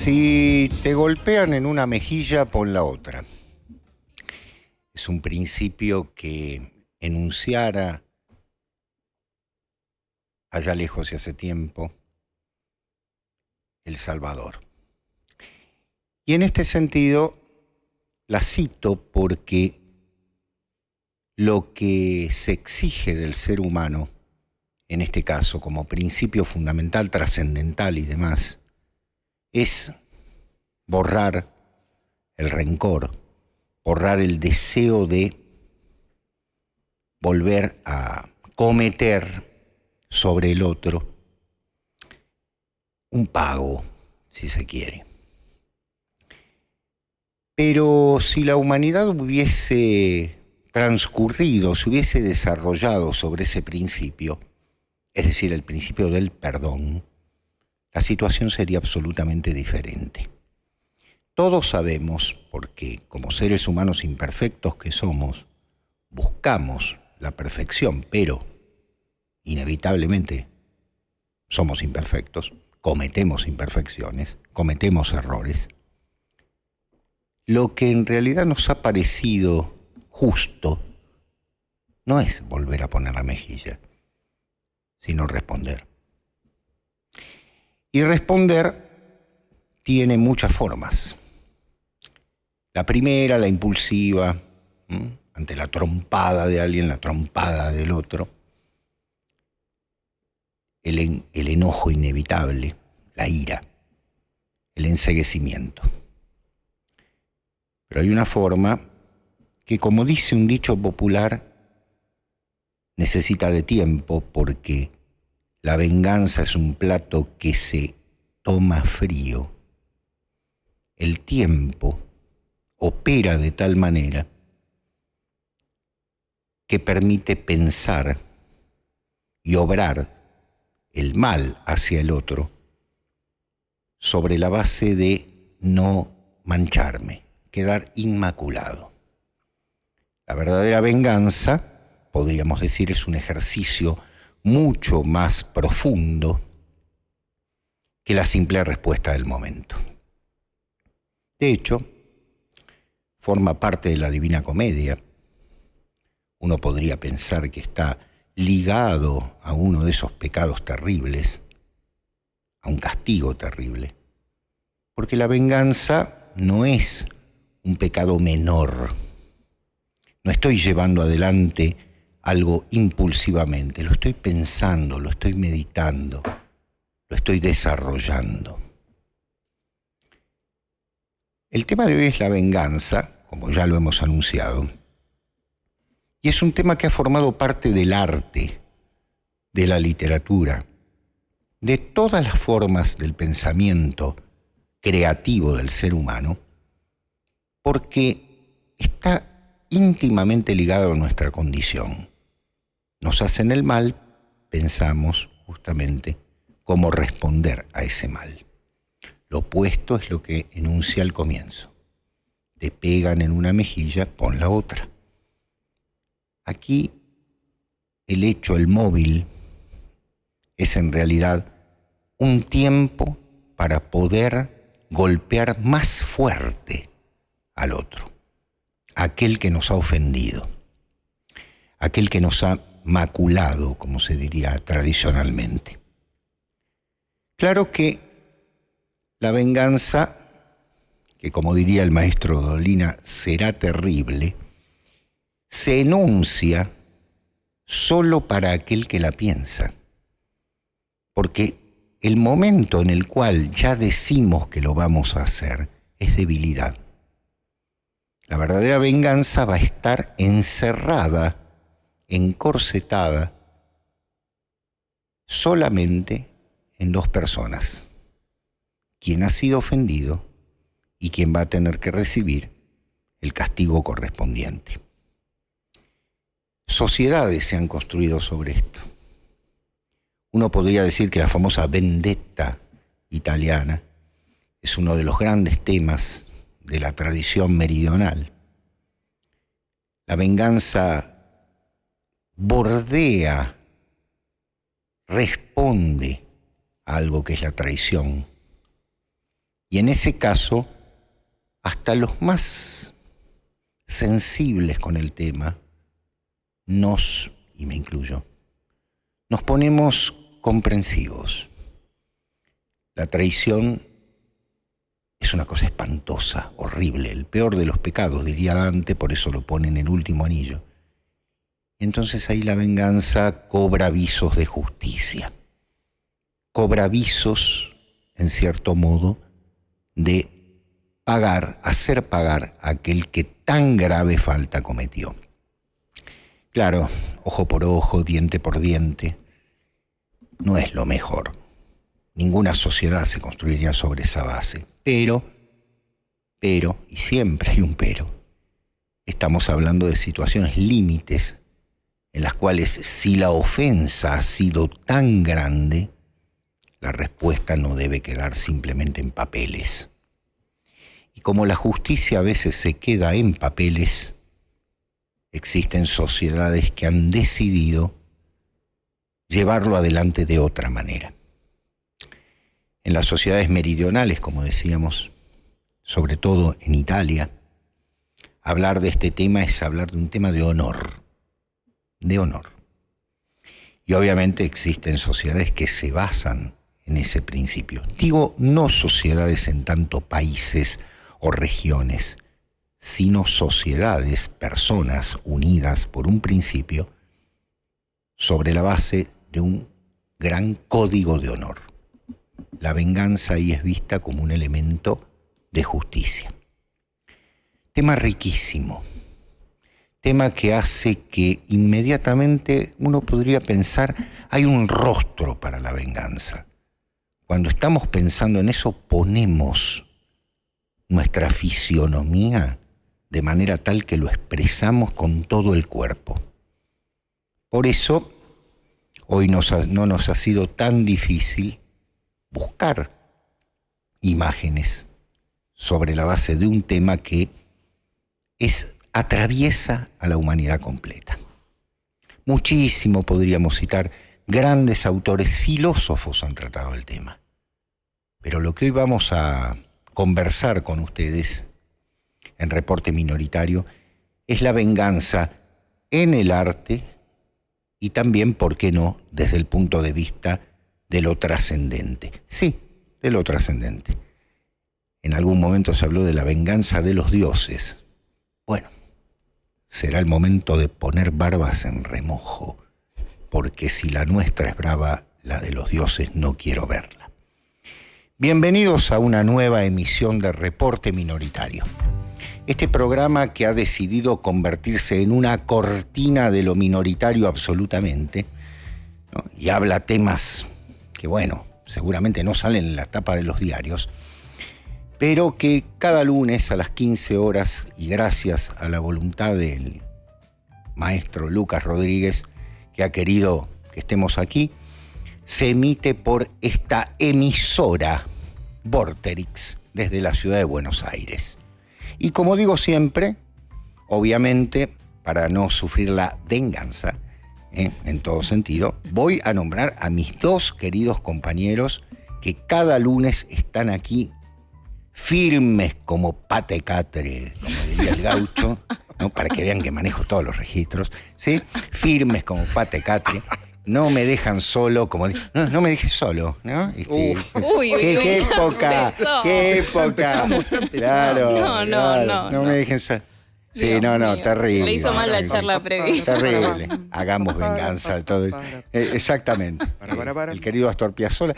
Si te golpean en una mejilla, pon la otra. Es un principio que enunciara allá lejos y hace tiempo El Salvador. Y en este sentido la cito porque lo que se exige del ser humano, en este caso como principio fundamental, trascendental y demás, es borrar el rencor, borrar el deseo de volver a cometer sobre el otro un pago, si se quiere. Pero si la humanidad hubiese transcurrido, se hubiese desarrollado sobre ese principio, es decir, el principio del perdón, la situación sería absolutamente diferente. Todos sabemos, porque como seres humanos imperfectos que somos, buscamos la perfección, pero inevitablemente somos imperfectos, cometemos imperfecciones, cometemos errores. Lo que en realidad nos ha parecido justo no es volver a poner la mejilla, sino responder. Y responder tiene muchas formas. La primera, la impulsiva, ante la trompada de alguien, la trompada del otro. El enojo inevitable, la ira, el enceguecimiento. Pero hay una forma que, como dice un dicho popular, necesita de tiempo porque la venganza es un plato que se toma frío. El tiempo opera de tal manera que permite pensar y obrar el mal hacia el otro sobre la base de no mancharme, quedar inmaculado. La verdadera venganza, podríamos decir, es un ejercicio mucho más profundo que la simple respuesta del momento. De hecho, forma parte de la Divina Comedia. Uno podría pensar que está ligado a uno de esos pecados terribles, a un castigo terrible, porque la venganza no es un pecado menor. No estoy llevando adelante algo impulsivamente, lo estoy pensando, lo estoy meditando, lo estoy desarrollando. El tema de hoy es la venganza, como ya lo hemos anunciado, y es un tema que ha formado parte del arte, de la literatura, de todas las formas del pensamiento creativo del ser humano, porque está íntimamente ligado a nuestra condición. Nos hacen el mal, pensamos justamente cómo responder a ese mal. Lo opuesto es lo que enuncia al comienzo. Te pegan en una mejilla, pon la otra. Aquí el hecho, el móvil, es en realidad un tiempo para poder golpear más fuerte al otro, aquel que nos ha ofendido, aquel que nos ha maculado, como se diría tradicionalmente. Claro que la venganza, que como diría el maestro Dolina, será terrible, se enuncia solo para aquel que la piensa. Porque el momento en el cual ya decimos que lo vamos a hacer es debilidad. La verdadera venganza va a estar encerrada, encorsetada, solamente en dos personas. Quien ha sido ofendido y quien va a tener que recibir el castigo correspondiente. Sociedades se han construido sobre esto. Uno podría decir que la famosa vendetta italiana es uno de los grandes temas de la tradición meridional. La venganza bordea, responde a algo que es la traición. Y en ese caso, hasta los más sensibles con el tema, y me incluyo, nos ponemos comprensivos. La traición es una cosa espantosa, horrible, el peor de los pecados, diría Dante, por eso lo pone en el último anillo. Entonces ahí la venganza cobra visos de justicia, cobra visos, en cierto modo, de hacer pagar a aquel que tan grave falta cometió. Claro, ojo por ojo, diente por diente, no es lo mejor. Ninguna sociedad se construiría sobre esa base. Pero, y siempre hay un pero, estamos hablando de situaciones límites en las cuales si la ofensa ha sido tan grande, la respuesta no debe quedar simplemente en papeles. Y como la justicia a veces se queda en papeles, existen sociedades que han decidido llevarlo adelante de otra manera. En las sociedades meridionales, como decíamos, sobre todo en Italia, hablar de este tema es hablar de un tema de honor. De honor. Y obviamente existen sociedades que se basan en ese principio. Digo, no sociedades en tanto países o regiones, sino sociedades, personas unidas por un principio sobre la base de un gran código de honor. La venganza ahí es vista como un elemento de justicia. Tema riquísimo. Tema que hace que inmediatamente uno podría pensar, hay un rostro para la venganza. Cuando estamos pensando en eso, ponemos nuestra fisionomía de manera tal que lo expresamos con todo el cuerpo. Por eso, hoy no nos ha sido tan difícil buscar imágenes sobre la base de un tema que atraviesa a la humanidad completa. Muchísimo podríamos citar, grandes autores, filósofos han tratado el tema. Pero lo que hoy vamos a conversar con ustedes en Reporte Minoritario es la venganza en el arte y también, ¿por qué no?, desde el punto de vista de lo trascendente. Sí, de lo trascendente. En algún momento se habló de la venganza de los dioses. Bueno, será el momento de poner barbas en remojo, porque si la nuestra es brava, la de los dioses no quiero verla. Bienvenidos a una nueva emisión de Reporte Minoritario. Este programa que ha decidido convertirse en una cortina de lo minoritario absolutamente, ¿no? Y habla temas que, bueno, seguramente no salen en la tapa de los diarios, pero que cada lunes a las 15 horas, y gracias a la voluntad del maestro Lucas Rodríguez, que ha querido que estemos aquí, se emite por esta emisora Vorterix desde la ciudad de Buenos Aires. Y como digo siempre, obviamente, para no sufrir la venganza, en todo sentido, voy a nombrar a mis dos queridos compañeros que cada lunes están aquí firmes como patecatre, como diría el gaucho, ¿no? Para que vean que manejo todos los registros, ¿sí? Firmes como patecatre. No me dejan solo, como no me dejes solo, ¿no? Qué época, qué época. Claro, no me dejen solo. Sí, Dios terrible. Le hizo mal la charla previa. Terrible. Hagamos venganza. Todo. Exactamente. El querido Astor Piazzolla.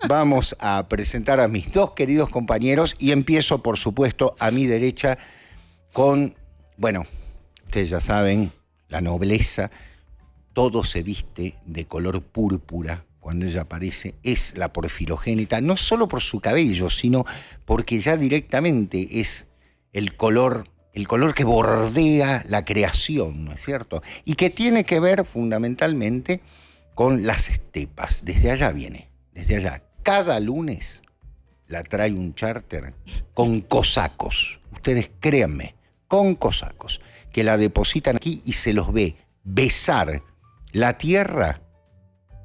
Vamos a presentar a mis dos queridos compañeros y empiezo, por supuesto, a mi derecha con, bueno, ustedes ya saben, la nobleza. Todo se viste de color púrpura cuando ella aparece. Es la porfirogénita, no solo por su cabello, sino porque ya directamente es el color que bordea la creación, ¿no es cierto? Y que tiene que ver fundamentalmente con las estepas. Desde allá viene, desde allá. Cada lunes la trae un charter con cosacos. Ustedes créanme, con cosacos, que la depositan aquí y se los ve besar la tierra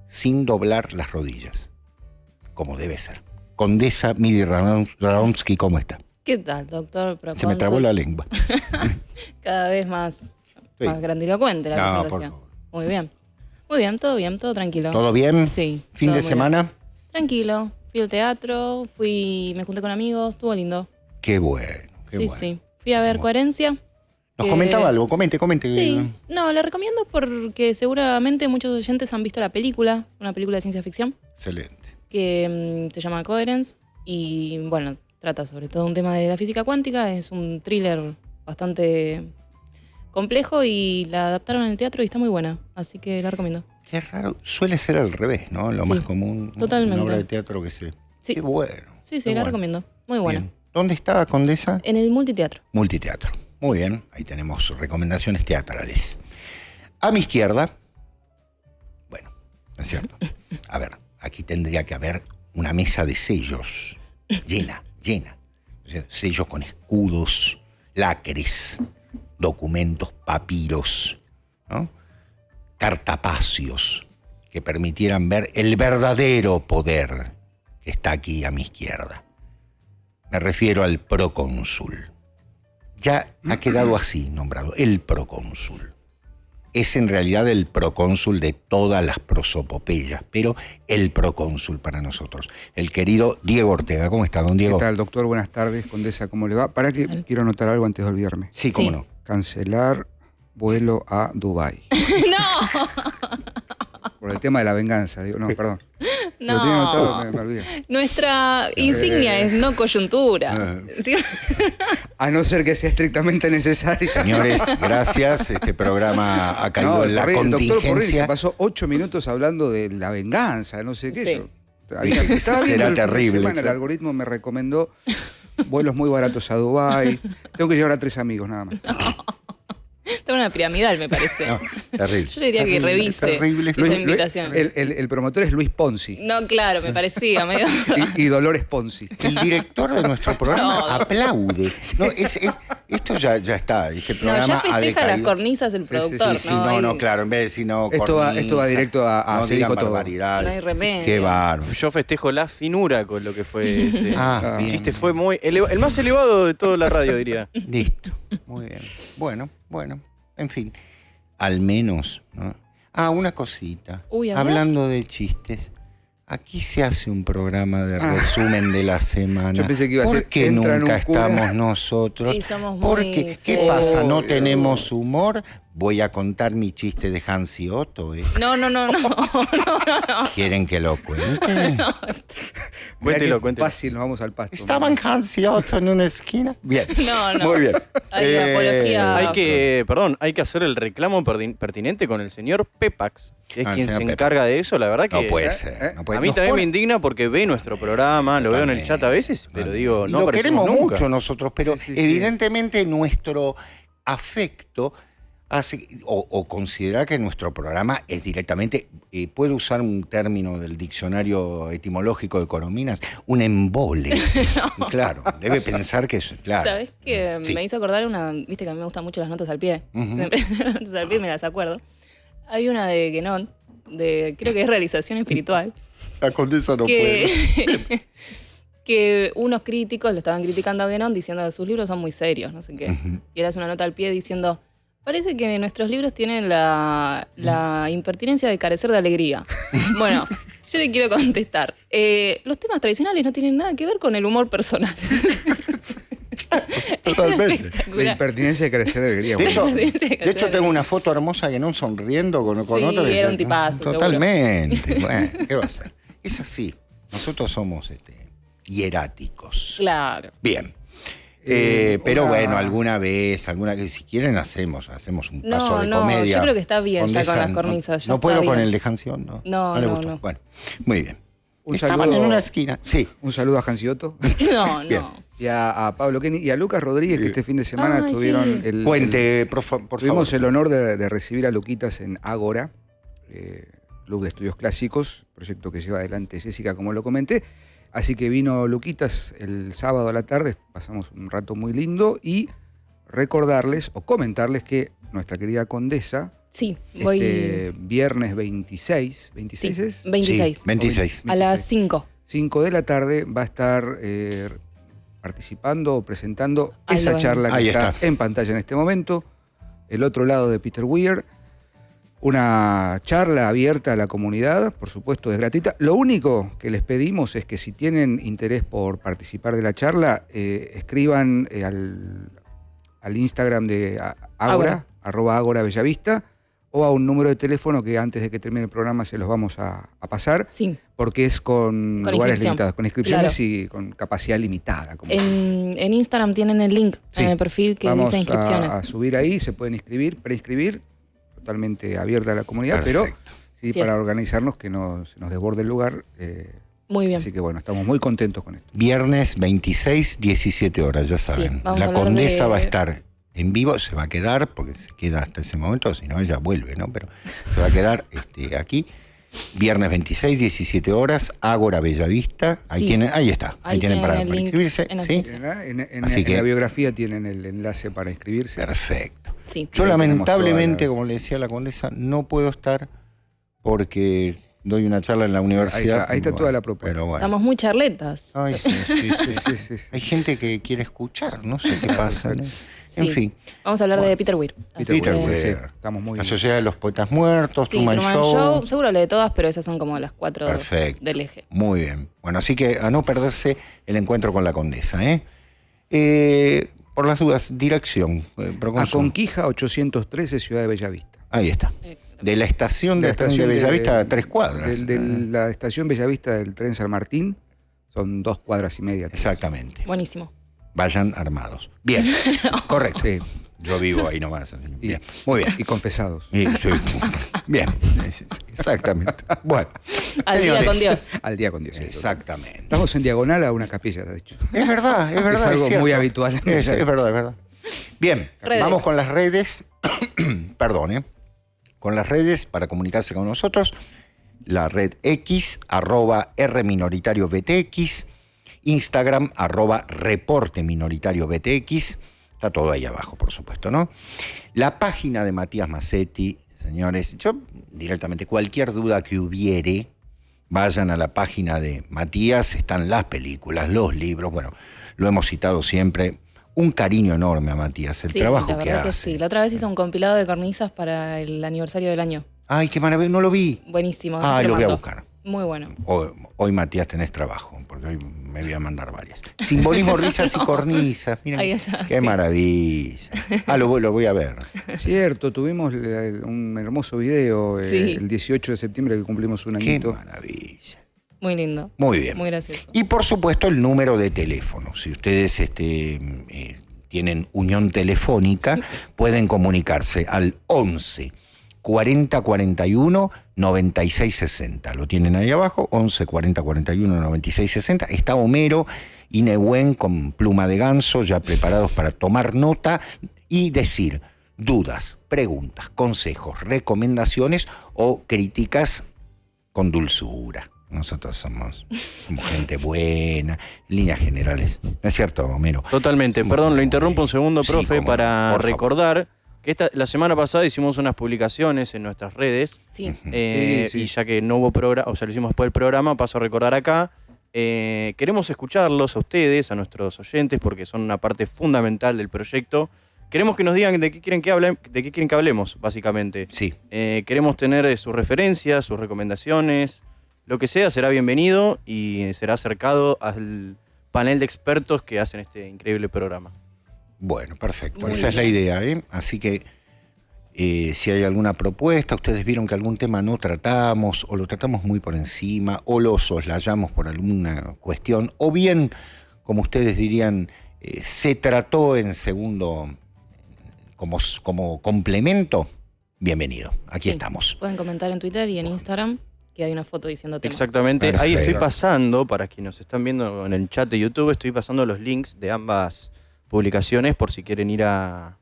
sin doblar las rodillas, como debe ser. Condesa Miri Radomski, ¿cómo está? ¿Qué tal, doctor? Se me trabó la lengua. Cada vez más Sí. grandilocuente la No, por presentación. favor. Muy bien, todo tranquilo. ¿Todo bien? Sí. ¿Fin todo de muy semana? bien. Tranquilo. Fui al teatro, me junté con amigos, estuvo lindo. Qué bueno, qué Sí, bueno. sí. Fui a ver Coherencia. Nos que- comentaba algo, comente. Sí. No, le recomiendo porque seguramente muchos oyentes han visto la película, una película de ciencia ficción, Excelente. que se llama Coherence y bueno, trata sobre todo un tema de la física cuántica, es un thriller bastante complejo y la adaptaron en el teatro y está muy buena, así que la recomiendo. Qué raro, suele ser al revés, ¿no? Lo Sí, más común, ¿no? totalmente. Una obra de teatro que se... Sí. Qué bueno. Sí, qué la bueno. recomiendo, muy buena. Bien. ¿Dónde estaba, Condesa? En el multiteatro. Multiteatro. Muy bien, ahí tenemos recomendaciones teatrales. A mi izquierda, bueno, ¿no es cierto? A ver, aquí tendría que haber una mesa de sellos, llena. O sea, sellos con escudos, lacres, documentos, papiros, ¿no? Cartapacios que permitieran ver el verdadero poder que está aquí a mi izquierda. Me refiero al procónsul. Ya ha quedado así nombrado, el procónsul. Es en realidad el procónsul de todas las prosopopeyas, pero el procónsul para nosotros. El querido Diego Ortega. ¿Cómo está, don Diego? ¿Qué tal, doctor? Buenas tardes, Condesa, ¿cómo le va? Para que quiero anotar algo antes de olvidarme. Sí, cómo Sí. no. Cancelar vuelo a Dubái. ¡No! Por el tema de la venganza, digo, no, perdón. No. Lo tenía anotado, me olvidé. Nuestra insignia es no coyuntura. Sí. A no ser que sea estrictamente necesario. Señores, gracias. Este programa ha caído en la el doctor Porrini se contingencia. pasó 8 minutos hablando de la venganza, no sé qué. Sí. Dije, Estaba será viendo el fin de terrible, semana, el claro. algoritmo me recomendó vuelos muy baratos a Dubái. Tengo que llevar a 3 amigos nada más. Está una piramidal, me parece. No, terrible. Yo le diría que revise Terrible. esa Luis- invitación. el promotor es Luis Ponzi No, claro, me parecía medio... y Dolores Ponzi. El director de nuestro programa No. aplaude. No, esto ya está. Este No, programa ya ha festeja las decaído. cornisas el productor, Sí, ¿no? no, Hay- claro, en vez de decir no, Esto va cornisa, directo a no se digan dijo todo. barbaridades. No hay remedio. Qué bárbaro. Yo festejo la finura con lo que fue ese. Ah, El bien. chiste fue muy el más elevado de toda la radio, diría. Listo. Muy bien. Bueno. En fin. Al menos, ¿no? Una cosita. Uy, a ver. Hablando de chistes. Aquí se hace un programa de resumen de la semana. Yo pensé que iba a ¿Por ser, qué entra en nunca un cura? estamos nosotros? Sí, somos muy Porque, ¿qué serios. pasa? ¿No Obvio. tenemos humor? Voy a contar mi chiste de Hansi Otto. No. ¿Quieren que lo cuente? Cuéntelo, Mirá qué cuéntelo. fácil, nos vamos al pasto. ¿Estaban Hansi Otto en una esquina? Bien. No. Muy bien. Hay una apología. Hay que hacer el reclamo pertinente con el señor Pepax, que es Ah, el quien se señor Pepax. encarga de eso. La verdad que No puede ser. No puede. a mí Nos también pone- me indigna porque ve nuestro programa, lo veo en el chat a veces, pero digo, Y no lo aparecemos queremos nunca. mucho nosotros, pero Sí. evidentemente nuestro afecto hace o considerar que nuestro programa es directamente, puedo usar un término del diccionario etimológico de Corominas, un embole. Claro, debe pensar que eso, claro. ¿Sabés que Sí. me hizo acordar viste que a mí me gustan mucho las notas al pie? Ujú. Siempre las notas al pie me las acuerdo. Hay una de Guénon, creo que es realización espiritual, La condesa no puede. que unos críticos le estaban criticando a Guénon diciendo que sus libros son muy serios, no sé qué. Y él hace una nota al pie diciendo, parece que nuestros libros tienen la impertinencia de carecer de alegría. Bueno, yo le quiero contestar. Los temas tradicionales no tienen nada que ver con el humor personal. Totalmente. La Espectacular. impertinencia de crecer de alegría. De hecho, Bueno. de hecho, tengo una foto hermosa de no sonriendo con Sí, otro. que era dice, un tipazo, seguro. Totalmente. Bueno, ¿qué va a ser? Es así. Nosotros somos hieráticos. Claro. Bien. Pero una- bueno, alguna vez, si quieren hacemos un No, paso de no, comedia. yo creo que está bien ya Condesa, con las cornisas, ya No está puedo con bien. el de Hanción, ¿no? No, le no, gustó. no. Bueno, muy bien. Un Estaban saludo- en una esquina. Sí. Un saludo a Hansioto No, Bien. no. y a Pablo Kenny y a Lucas Rodríguez, que este fin de semana Ay, tuvieron sí. Cuente, por tuvimos favor. el honor de recibir a Luquitas en Ágora, Club de Estudios Clásicos, proyecto que lleva adelante Jessica, como lo comenté. Así que vino Luquitas el sábado a la tarde, pasamos un rato muy lindo y recordarles o comentarles que nuestra querida Condesa, Sí, voy... viernes 26, ¿26 sí, es? 26. Sí, 26. A las 5. 5 de la tarde, va a estar participando o presentando Ahí esa lo charla que Ahí está está. en pantalla en este momento. El otro lado de Peter Weir. Una charla abierta a la comunidad, por supuesto es gratuita. Lo único que les pedimos es que si tienen interés por participar de la charla, escriban al Instagram de Ágora, @Ágora Bellavista, o a un número de teléfono que antes de que termine el programa se los vamos a pasar, Sí. porque es con lugares inscripción. limitados, con inscripciones Claro. y con capacidad limitada. Como se dice. En Instagram tienen el link Sí. en el perfil que Vamos dice inscripciones. a subir ahí, se pueden inscribir, preinscribir, totalmente abierta a la comunidad, Perfecto. pero sí, Así para es. organizarnos que no se nos desborde el lugar. Muy bien. Así que bueno, estamos muy contentos con esto. Viernes 26, 17 horas, ya saben. vamos a La hablar condesa de- va a estar en vivo, se va a quedar, porque se queda hasta ese momento, si no ella vuelve, ¿no? Pero se va a quedar aquí. Viernes 26, 17 horas, Ágora Bellavista. Sí. Ahí está. Ahí Ahí tienen para tienen el link inscribirse. en el ¿Sí? Facebook. En Así que- la biografía tienen el enlace para inscribirse. Perfecto. Sí. Yo Ahí lamentablemente, tenemos todas las- como le decía la condesa, no puedo estar porque doy una charla en la universidad. Ahí está toda la propuesta. Pero bueno. Estamos muy charletas. Ay, sí, sí, sí. Sí, sí, sí. Hay gente que quiere escuchar, no sé qué pasa. ¿no? Sí. En fin, Vamos a hablar de Peter Weir. Así Peter que- Weir, sí, Weir. estamos muy La Sociedad de los Poetas Muertos, Sí, Truman Show. Seguro le de todas, pero esas son como las 4 Perfecto. del eje. Muy bien. Bueno, así que a no perderse el encuentro con la condesa. Por las dudas, dirección. A Proconsul. Conquija 813, Ciudad de Bellavista. Ahí está. De la estación de tren de Bellavista a 3 cuadras. De la estación Bellavista del tren San Martín, son 2 cuadras y media. Exactamente. Buenísimo. Vayan armados. Bien, correcto. Sí. Yo vivo ahí nomás. Así. Bien, muy bien. Y confesados. Sí. Bien, sí, exactamente. Bueno, Al día señores, con Dios. Al día con Dios. sí, Exactamente. Estamos en diagonal a una capilla, de hecho. Es verdad, es verdad. Es algo cierto. muy habitual. Es verdad, es verdad. Bien, Redes. vamos con las redes. Perdón, con las redes para comunicarse con nosotros. La red X, @RMinoritariosBTX, Instagram, @ReporteMinoritariosBTX. Está todo ahí abajo, por supuesto, ¿no? La página de Matías Massetti, señores, yo directamente, cualquier duda que hubiere, vayan a la página de Matías, están las películas, los libros, bueno, lo hemos citado siempre. Un cariño enorme a Matías, el Sí, trabajo la que verdad hace. sí. La otra vez hizo un compilado de cornisas para el aniversario del año. Ay, qué maravilla, no lo vi. Buenísimo. Ah, se lo voy a mando. buscar. Muy bueno. Hoy, Matías, tenés trabajo, porque hoy me voy a mandar varias. Simbolismo, risas y cornisas. Miren, Ahí está, qué sí. maravilla. Lo voy a ver. Cierto, tuvimos un hermoso video Sí. el 18 de septiembre que cumplimos un Qué añito. maravilla. Muy lindo. Muy bien. Muy gracioso. Y por supuesto el número de teléfono. Si ustedes tienen unión telefónica, pueden comunicarse al 11 40 41 96 60. Lo tienen ahí abajo, 11 40 41 96 60. Está Homero y Nehuen con pluma de ganso ya preparados para tomar nota y decir dudas, preguntas, consejos, recomendaciones o críticas con dulzura. Nosotros somos gente buena, en líneas generales. ¿No es cierto, Homero? Totalmente. Perdón, lo interrumpo un segundo, Sí, profe, cómo no, para por favor. recordar que la semana pasada hicimos unas publicaciones en nuestras redes. Sí. Sí. Y ya que no hubo programa, o sea, lo hicimos después del programa, paso a recordar acá. Queremos escucharlos a ustedes, a nuestros oyentes, porque son una parte fundamental del proyecto. Queremos que nos digan de qué quieren que hablemos, básicamente. Sí. Queremos tener sus referencias, sus recomendaciones. Lo que sea será bienvenido y será acercado al panel de expertos que hacen este increíble programa. Bueno, perfecto. Muy Esa es la bien. idea, ¿eh? Así que si hay alguna propuesta, ustedes vieron que algún tema no tratamos, o lo tratamos muy por encima, o lo soslayamos por alguna cuestión, o bien, como ustedes dirían, se trató en segundo como complemento, bienvenido. Aquí Sí. estamos. Pueden comentar en Twitter y en Instagram que hay una foto diciendo tema. Exactamente. Ahí Perfecto. estoy pasando, para quienes nos están viendo en el chat de YouTube, estoy pasando los links de ambas publicaciones por si quieren ir a...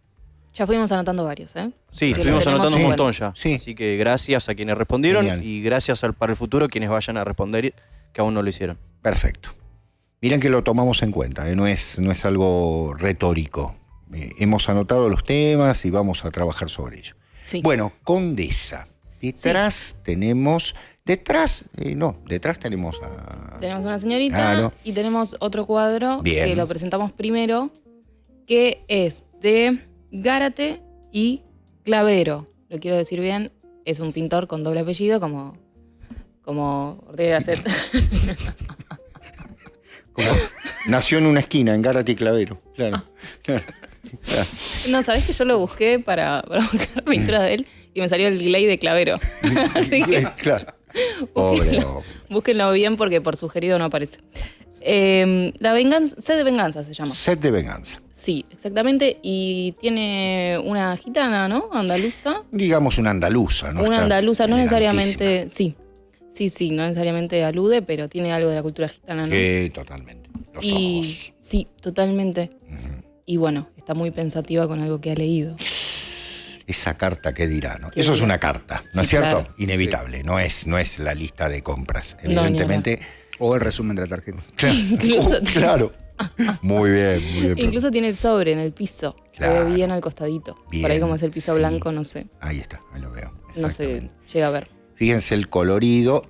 Ya fuimos anotando varios, ¿eh? Sí, Que estuvimos lo anotando un tenemos en montón ya. Sí. Así que gracias a quienes respondieron Genial. y gracias para el futuro quienes vayan a responder que aún no lo hicieron. Perfecto. Miren que lo tomamos en cuenta, no es algo retórico. Hemos anotado los temas y vamos a trabajar sobre ello. Sí. Bueno, Condesa. Detrás tenemos a Tenemos una señorita Claro. y tenemos otro cuadro Bien. que lo presentamos primero, que es de Gárate y Clavero. Lo quiero decir bien, es un pintor con doble apellido como Ortega y Gasset. Nació en una esquina, en Gárate y Clavero. Claro. No, ¿sabés que yo lo busqué para buscar pinturas de él y me salió el delay de Clavero? Así que Claro. Pobre hombre. búsquenlo bien porque por sugerido no aparece. La venganza, Sed de venganza se llama. Sed de venganza. Sí, exactamente. Y tiene una gitana, ¿no? Andaluza. Digamos una andaluza, ¿no? Una Está andaluza, no elegantísima. necesariamente. Sí, no necesariamente alude, pero tiene algo de la cultura gitana, ¿no? Totalmente. Los y ojos. sí, totalmente. Ujú. Y bueno, está muy pensativa con algo que ha leído. Esa carta, ¿qué dirá? ¿No? ¿Qué Eso es dirá? una carta, ¿no Sí, es cierto? claro. Inevitable, no es la lista de compras. No, ni Evidentemente. O el resumen de la tarjeta. Claro. Incluso- Claro. Muy bien, muy bien. Incluso tiene el sobre en el piso. Se Claro. ve bien al costadito. Bien, Por ahí como es el piso sí. blanco, no sé. Ahí está, ahí lo veo. No se Exactamente. llega a ver. Fíjense el colorido,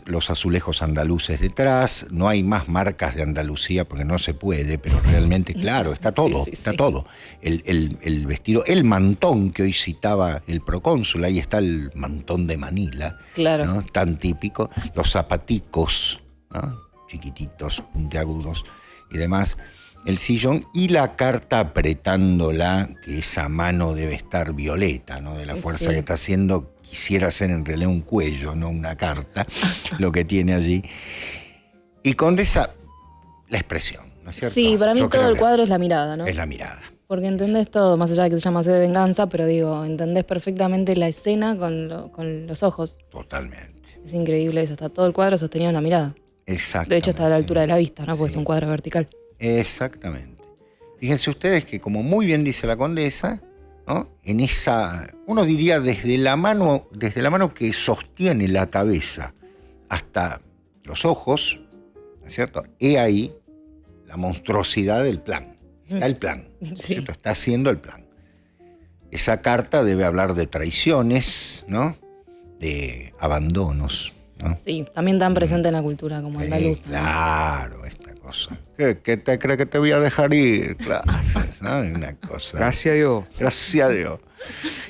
los azulejos andaluces detrás, no hay más marcas de Andalucía porque no se puede, pero realmente, claro, está todo, Sí, sí, está sí. todo. El vestido, el mantón que hoy citaba el procónsul, ahí está el mantón de Manila, Claro. ¿no? Tan típico, los zapaticos, ¿no? Chiquititos, puntiagudos y demás, el sillón y la carta apretándola, que esa mano debe estar violeta, ¿no? De la fuerza Sí. que está haciendo. Quisiera hacer en realidad un cuello, no una carta, lo que tiene allí. Y Condesa, la expresión, ¿no es cierto? Sí, para mí Yo todo creo el que cuadro es la mirada, ¿no? es la mirada. Porque entendés todo, más allá de que se llama Sed de venganza, pero digo, entendés perfectamente la escena con los ojos. Totalmente. Es increíble eso, está todo el cuadro sostenido en la mirada. Exactamente. De hecho está a la altura de la vista, ¿no? Porque Sí. es un cuadro vertical. Exactamente. Fíjense ustedes que, como muy bien dice la condesa, ¿no? En esa, uno diría desde la mano que sostiene la cabeza hasta los ojos, ¿no es cierto? He ahí la monstruosidad del plan. Está el plan, ¿no es Sí. cierto? Está haciendo el plan. Esa carta debe hablar de traiciones, ¿no? De abandonos, ¿no? Sí, también tan presente en la cultura como andaluza. ¿no? Claro, esta cosa. ¿Qué te crees que te voy a dejar ir? Claro, ¿sabes? Una cosa. Gracias a Dios. Gracias a Dios.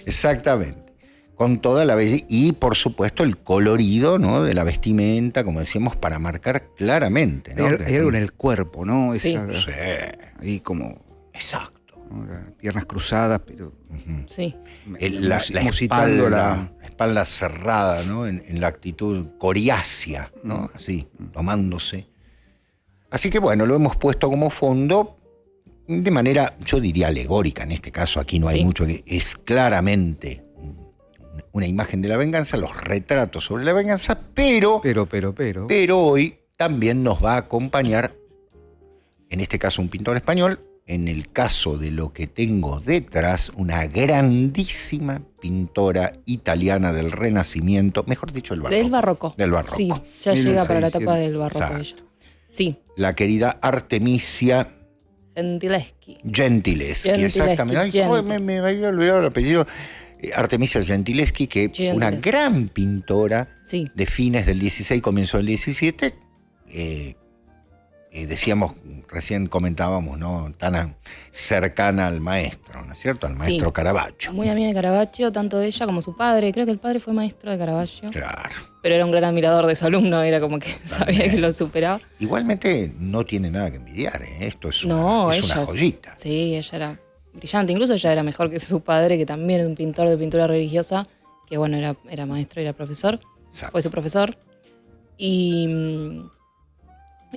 Exactamente. Con toda la belleza y, por supuesto, el colorido, ¿no? De la vestimenta, como decíamos, para marcar claramente, ¿no? Hay algo en el cuerpo, ¿no? Sí. Sí, Ahí como, exacto. ¿no? Las piernas cruzadas, pero Ujú. Sí, La musitando espalda cerrada, ¿no? En la actitud coriácea, ¿no? Así, tomándose. Así que bueno, lo hemos puesto como fondo de manera, yo diría, alegórica en este caso. Aquí no hay Sí. mucho, que es claramente una imagen de la venganza, los retratos sobre la venganza, pero hoy también nos va a acompañar, en este caso un pintor español, en el caso de lo que tengo detrás, una grandísima pintora italiana del Renacimiento, mejor dicho, el barroco. del barroco. Del barroco. Sí, ya llega para la 1600. etapa del barroco Exacto. ella. Sí, La querida Artemisia Gentileschi. Gentileschi, Gentileschi, exactamente. Ay, Genti. joder, me había olvidado el apellido. Artemisia Gentileschi, que fue una Gentileschi. gran pintora Sí, de fines del 16, comienzo del 17. Decíamos, recién comentábamos, ¿no? Tan cercana al maestro, ¿no es cierto? Al Sí. maestro Caravaggio. muy amiga de Caravaggio, tanto ella como su padre. Creo que el padre fue maestro de Caravaggio, Claro. pero era un gran admirador de su alumno, era como que sabía que lo superaba. Igualmente no tiene nada que envidiar, ¿eh? Esto es una, No, es ella una joyita. Sí, ella era brillante. Incluso ella era mejor que su padre, que también era un pintor de pintura religiosa, que bueno, era maestro y era profesor. Exacto. Fue su profesor.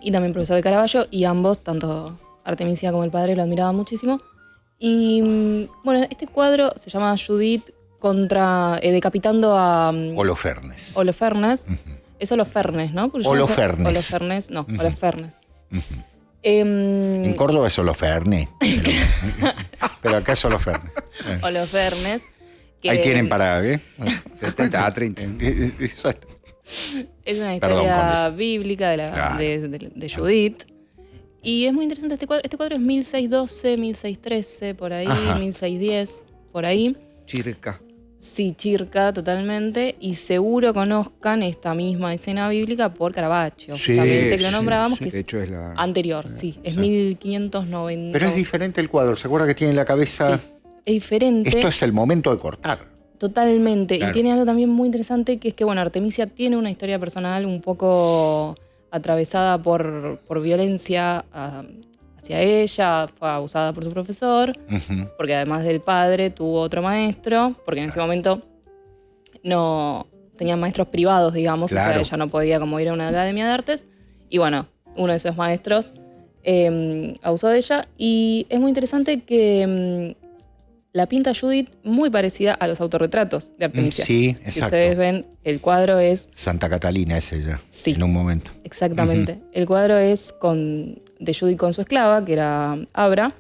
Y también profesor de Caravaggio. Y ambos, tanto Artemisia como el padre, lo admiraban muchísimo. Y bueno, este cuadro se llama Judith decapitando a Holofernes. Holofernes. Ujú, Es Holofernes, ¿no? Porque yo no sé- Holofernes. Holofernes, no, Ujú. Holofernes. ujú. Em, En Córdoba es Holofernes. Pero acá es Holofernes. Holofernes. que Ahí tienen para, 70 a 30. Exacto. Es una Perdón, historia Condesa. bíblica Claro. de Judith. Y es muy interesante este cuadro. Este cuadro es 1612, 1613, por ahí, Ajá. 1610, por ahí. Chirca. Sí, Chirca, totalmente. Y seguro conozcan esta misma escena bíblica por Caravaggio, Sí, justamente que lo sí, nombrábamos, sí. que De es hecho es la... anterior, sí. Es sí. 1590. Pero es diferente el cuadro. ¿Se acuerda que tiene en la cabeza? Sí, es diferente. Esto es el momento de cortar. Totalmente. Claro. Y tiene algo también muy interesante, que es que, bueno, Artemisia tiene una historia personal un poco atravesada por violencia hacia ella, fue abusada por su profesor, Ujú. porque además del padre tuvo otro maestro, porque en ese momento no tenían maestros privados, digamos, o Claro. sea, ella no podía como ir a una academia de artes, y bueno, uno de esos maestros abusó de ella, y es muy interesante que la pinta Judith muy parecida a los autorretratos de Artemisia. Sí, Si exacto. ustedes ven, el cuadro es Santa Catalina es ella. Sí. En un momento. exactamente. El cuadro es de Judith con su esclava, que era Abra.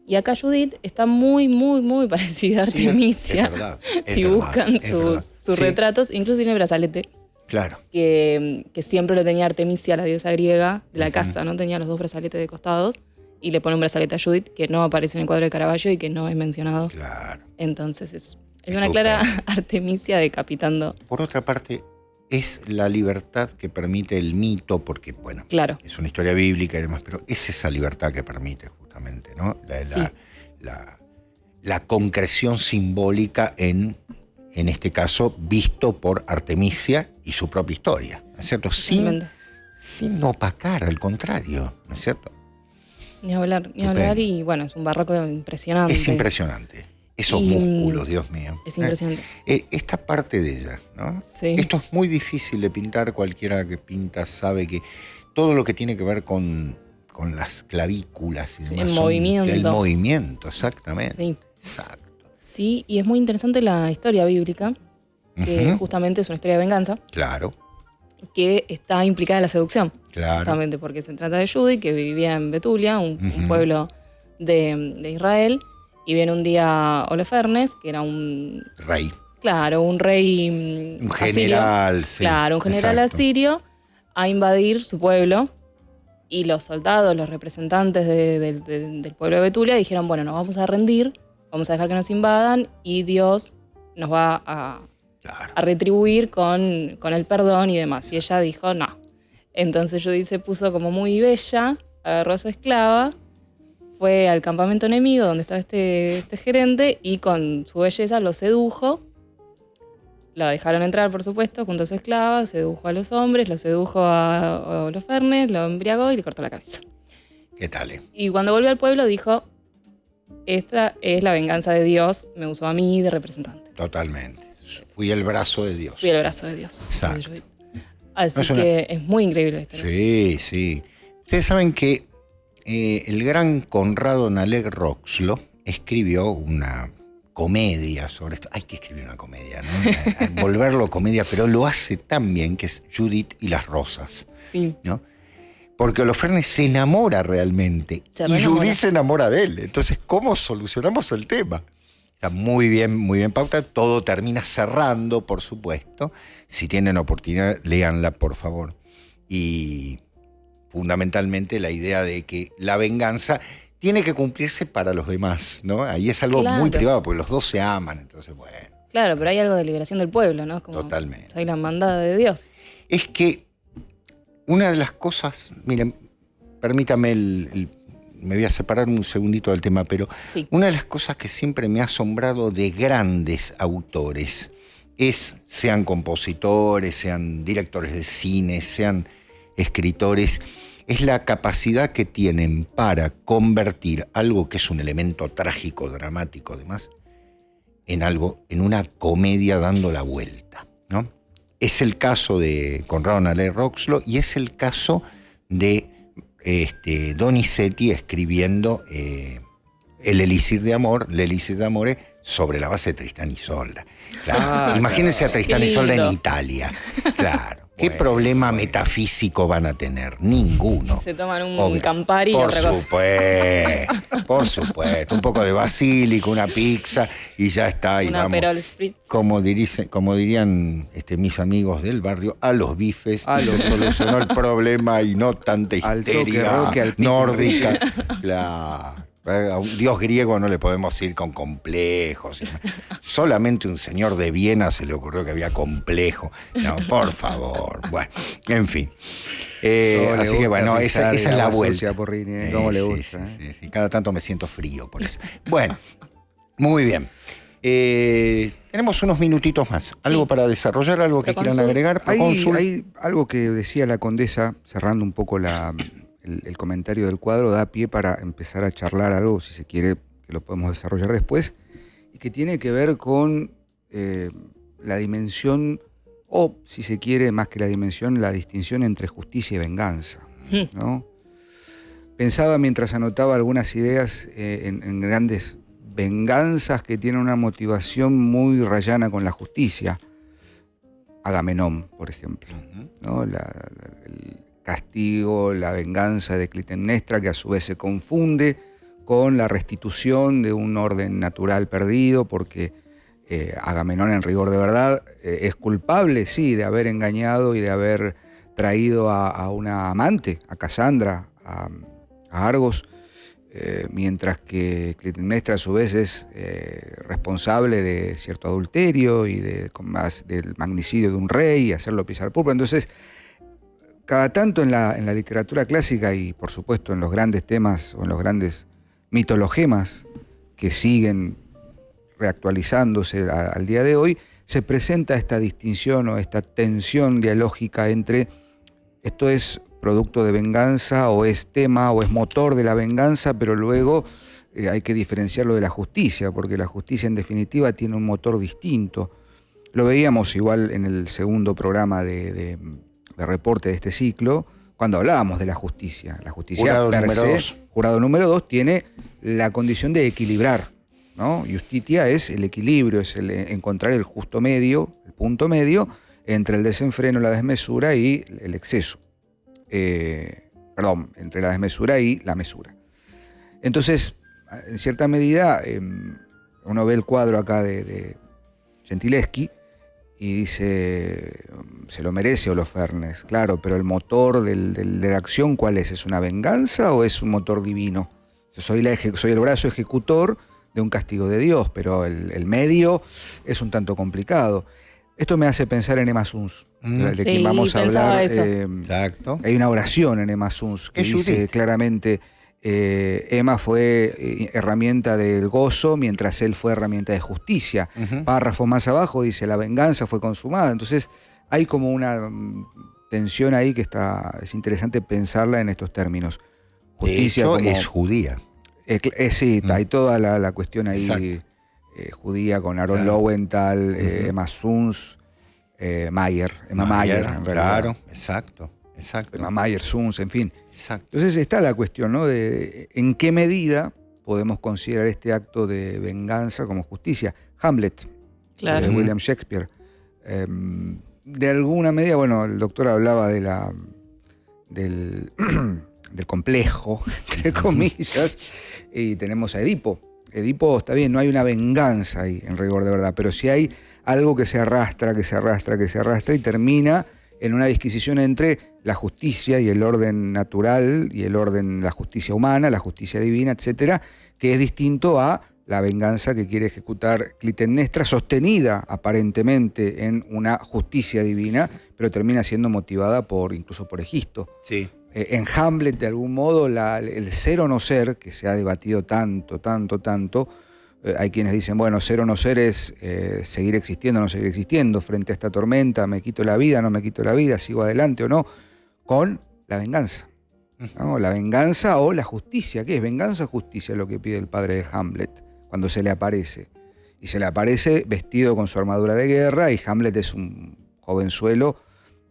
Y acá Judith está muy, muy, muy parecida a Artemisia. Es verdad. es Si verdad, buscan es verdad. sus Sí, retratos, incluso tiene brazalete, Claro. que siempre lo tenía Artemisia, la diosa griega de la casa, ¿no? Tenía los dos brazaletes de costados. Y le pone un brazalete a Judith, que no aparece en el cuadro de Caravaggio y que no es mencionado. Claro. Entonces es una clara Artemisia decapitando. Por otra parte, es la libertad que permite el mito, porque, bueno, Claro. es una historia bíblica y demás, pero es esa libertad que permite justamente, ¿no? Sí. La concreción simbólica en este caso, visto por Artemisia y su propia historia, ¿no es cierto? Totalmente. Sin opacar, al contrario, ¿no es cierto? Ni hablar, y bueno, es un barroco impresionante. Es impresionante. Esos Y- músculos, Dios mío. Es impresionante. Esta parte de ella, ¿no? Sí. Esto es muy difícil de pintar. Cualquiera que pinta sabe que todo lo que tiene que ver con las clavículas y Sí, demás. el movimiento. El movimiento, exactamente. Sí. Exacto. Sí, y es muy interesante la historia bíblica, que Ujú. justamente es una historia de venganza, Claro, que está implicada en la seducción. claro. Justamente porque se trata de Judith, que vivía en Betulia, un Ujú. pueblo de Israel, y viene un día Holofernes, que era un rey Un asirio. general, sí. Claro, un general exacto. asirio, a invadir su pueblo. Y los soldados, los representantes del pueblo de Betulia dijeron, bueno, nos vamos a rendir, vamos a dejar que nos invadan y Dios nos va Claro. a retribuir con el perdón y demás. Y ella dijo, no. Entonces Judith se puso como muy bella, agarró a su esclava, fue al campamento enemigo donde estaba este gerente y con su belleza lo sedujo. La dejaron entrar, por supuesto, junto a su esclava, sedujo a los hombres, lo sedujo a Holofernes, lo embriagó y le cortó la cabeza. ¿Qué tal? Y cuando volvió al pueblo dijo, esta es la venganza de Dios, me usó a mí de representante. Totalmente. Fui el brazo de Dios. Fui el brazo de Dios. Exacto. de Judith. Así Es una- que es muy increíble esta historia. Sí, sí. Ustedes saben que el gran Conrado Naleg Roxlo escribió una comedia sobre esto. Hay que escribir una comedia, ¿no? Volverlo comedia, pero lo hace tan bien, que es Judith y las rosas, Sí. ¿no? Porque Holofernes se enamora realmente Se y reenamora. Judith se enamora de él. Entonces, ¿cómo solucionamos el tema? Está muy bien pauta. Todo termina cerrando, por supuesto. Si tienen oportunidad, léanla, por favor. Y fundamentalmente la idea de que la venganza tiene que cumplirse para los demás, ¿no? Ahí es algo Claro. muy privado, porque los dos se aman. Entonces, bueno, Claro, pero hay algo de liberación del pueblo, ¿no? Es como, totalmente. soy la mandada de Dios. Es que una de las cosas, miren, permítame me voy a separar un segundito del tema, pero Sí. una de las cosas que siempre me ha asombrado de grandes autores sean compositores, sean directores de cine, sean escritores, es la capacidad que tienen para convertir algo que es un elemento trágico, dramático, además, en una comedia dando la vuelta, ¿no? Es el caso de Conrado Naleg Roxlo y es el caso de Donizetti escribiendo el Elixir de Amore sobre la base de Tristán y Isolda. Claro. Imagínense a Tristán Qué y Isolda en lindo. Italia. Claro. ¿Qué problema metafísico van a tener? Ninguno. Se toman un Obvio. Campari y Por otra cosa. supuesto, por supuesto. Un poco de basílico, una pizza y ya está. Y Una vamos. Aperol Spritz. Como dirían mis amigos del barrio, a los bifes, A y los- se solucionó el problema y no tanta Al toque histeria roque, al pico nórdica. Claro. A un dios griego no le podemos ir con complejos. Solamente un señor de Viena se le ocurrió que había complejo. No, por favor. Bueno, en fin. Así que bueno, esa es la vuelta. Porrini, ¿cómo le gusta? Sí. Cada tanto me siento frío por eso. Bueno, muy bien. Tenemos unos minutitos más. ¿Algo para desarrollar? ¿Algo que quieran agregar? Hay algo que decía la condesa, cerrando un poco el comentario del cuadro, da pie para empezar a charlar algo, si se quiere, que lo podemos desarrollar después, y que tiene que ver con la dimensión, o si se quiere, más que la dimensión, la distinción entre justicia y venganza, ¿no? Pensaba mientras anotaba algunas ideas en grandes venganzas que tienen una motivación muy rayana con la justicia. Agamenón, por ejemplo, ¿no? El castigo, la venganza de Clitemnestra, que a su vez se confunde con la restitución de un orden natural perdido, porque Agamenón, en rigor de verdad, es culpable, sí, de haber engañado y de haber traído a una amante, a Casandra, a Argos, mientras que Clitemnestra a su vez es responsable de cierto adulterio y del magnicidio de un rey y hacerlo pisar púrpura. Entonces, cada tanto en la literatura clásica y por supuesto en los grandes temas o en los grandes mitologemas que siguen reactualizándose al día de hoy, se presenta esta distinción o esta tensión dialógica entre esto es producto de venganza o es tema o es motor de la venganza, pero luego hay que diferenciarlo de la justicia, porque la justicia en definitiva tiene un motor distinto. Lo veíamos igual en el segundo programa de reporte de este ciclo, cuando hablábamos de la justicia. La justicia jurado número 2, tiene la condición de equilibrar, ¿no? Justitia es el equilibrio, es el encontrar el justo medio, el punto medio entre el desenfreno, la desmesura y el exceso. Entre la desmesura y la mesura. Entonces, en cierta medida, uno ve el cuadro acá de Gentileschi y dice, se lo merece Holofernes, claro, pero el motor de la acción, ¿cuál es? ¿Es una venganza o es un motor divino? Yo soy el brazo ejecutor de un castigo de Dios, pero el medio es un tanto complicado. Esto me hace pensar en Emma Suns, de quien vamos a hablar. Exacto. Hay una oración en Emma Suns que dice claramente, Emma fue herramienta del gozo mientras él fue herramienta de justicia. Párrafo más abajo dice, la venganza fue consumada. Entonces hay como una tensión ahí que es interesante pensarla en estos términos. Justicia es judía. Sí, hay toda la cuestión ahí judía con Aaron Lowenthal, Emma Suns, Emma Mayer, en realidad. Claro, exacto. Emma Mayer, Suns, en fin. Exacto. Entonces está la cuestión, ¿no? De en qué medida podemos considerar este acto de venganza como justicia. Hamlet, de William Shakespeare. De alguna medida, bueno, el doctor hablaba del complejo, entre comillas, y tenemos a Edipo. Edipo está bien, no hay una venganza ahí en rigor de verdad, pero sí hay algo que se arrastra y termina en una disquisición entre la justicia y el orden natural y la justicia humana, la justicia divina, etcétera, que es distinto a la venganza que quiere ejecutar Clitemnestra, sostenida aparentemente en una justicia divina, pero termina siendo motivada incluso por Egisto. Sí. En Hamlet, de algún modo, el ser o no ser, que se ha debatido tanto, hay quienes dicen, bueno, ser o no ser es seguir existiendo o no seguir existiendo frente a esta tormenta, me quito la vida, no me quito la vida, sigo adelante o no, con la venganza, ¿no? La venganza o la justicia. ¿Qué es? Venganza o justicia, lo que pide el padre de Hamlet cuando se le aparece. Y se le aparece vestido con su armadura de guerra y Hamlet es un jovenzuelo.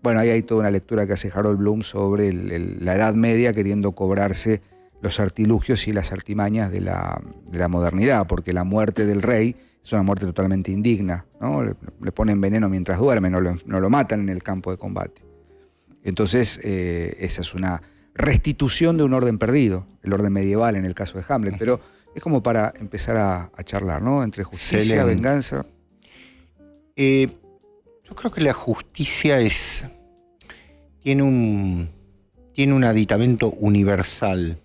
Bueno, ahí hay toda una lectura que hace Harold Bloom sobre la Edad Media queriendo cobrarse los artilugios y las artimañas de la modernidad, porque la muerte del rey es una muerte totalmente indigna, ¿no? Le ponen veneno mientras duerme, no lo matan en el campo de combate. Entonces, esa es una restitución de un orden perdido, el orden medieval en el caso de Hamlet, pero es como para empezar a charlar, ¿no? Entre justicia, venganza. Yo creo que la justicia tiene un aditamento universal,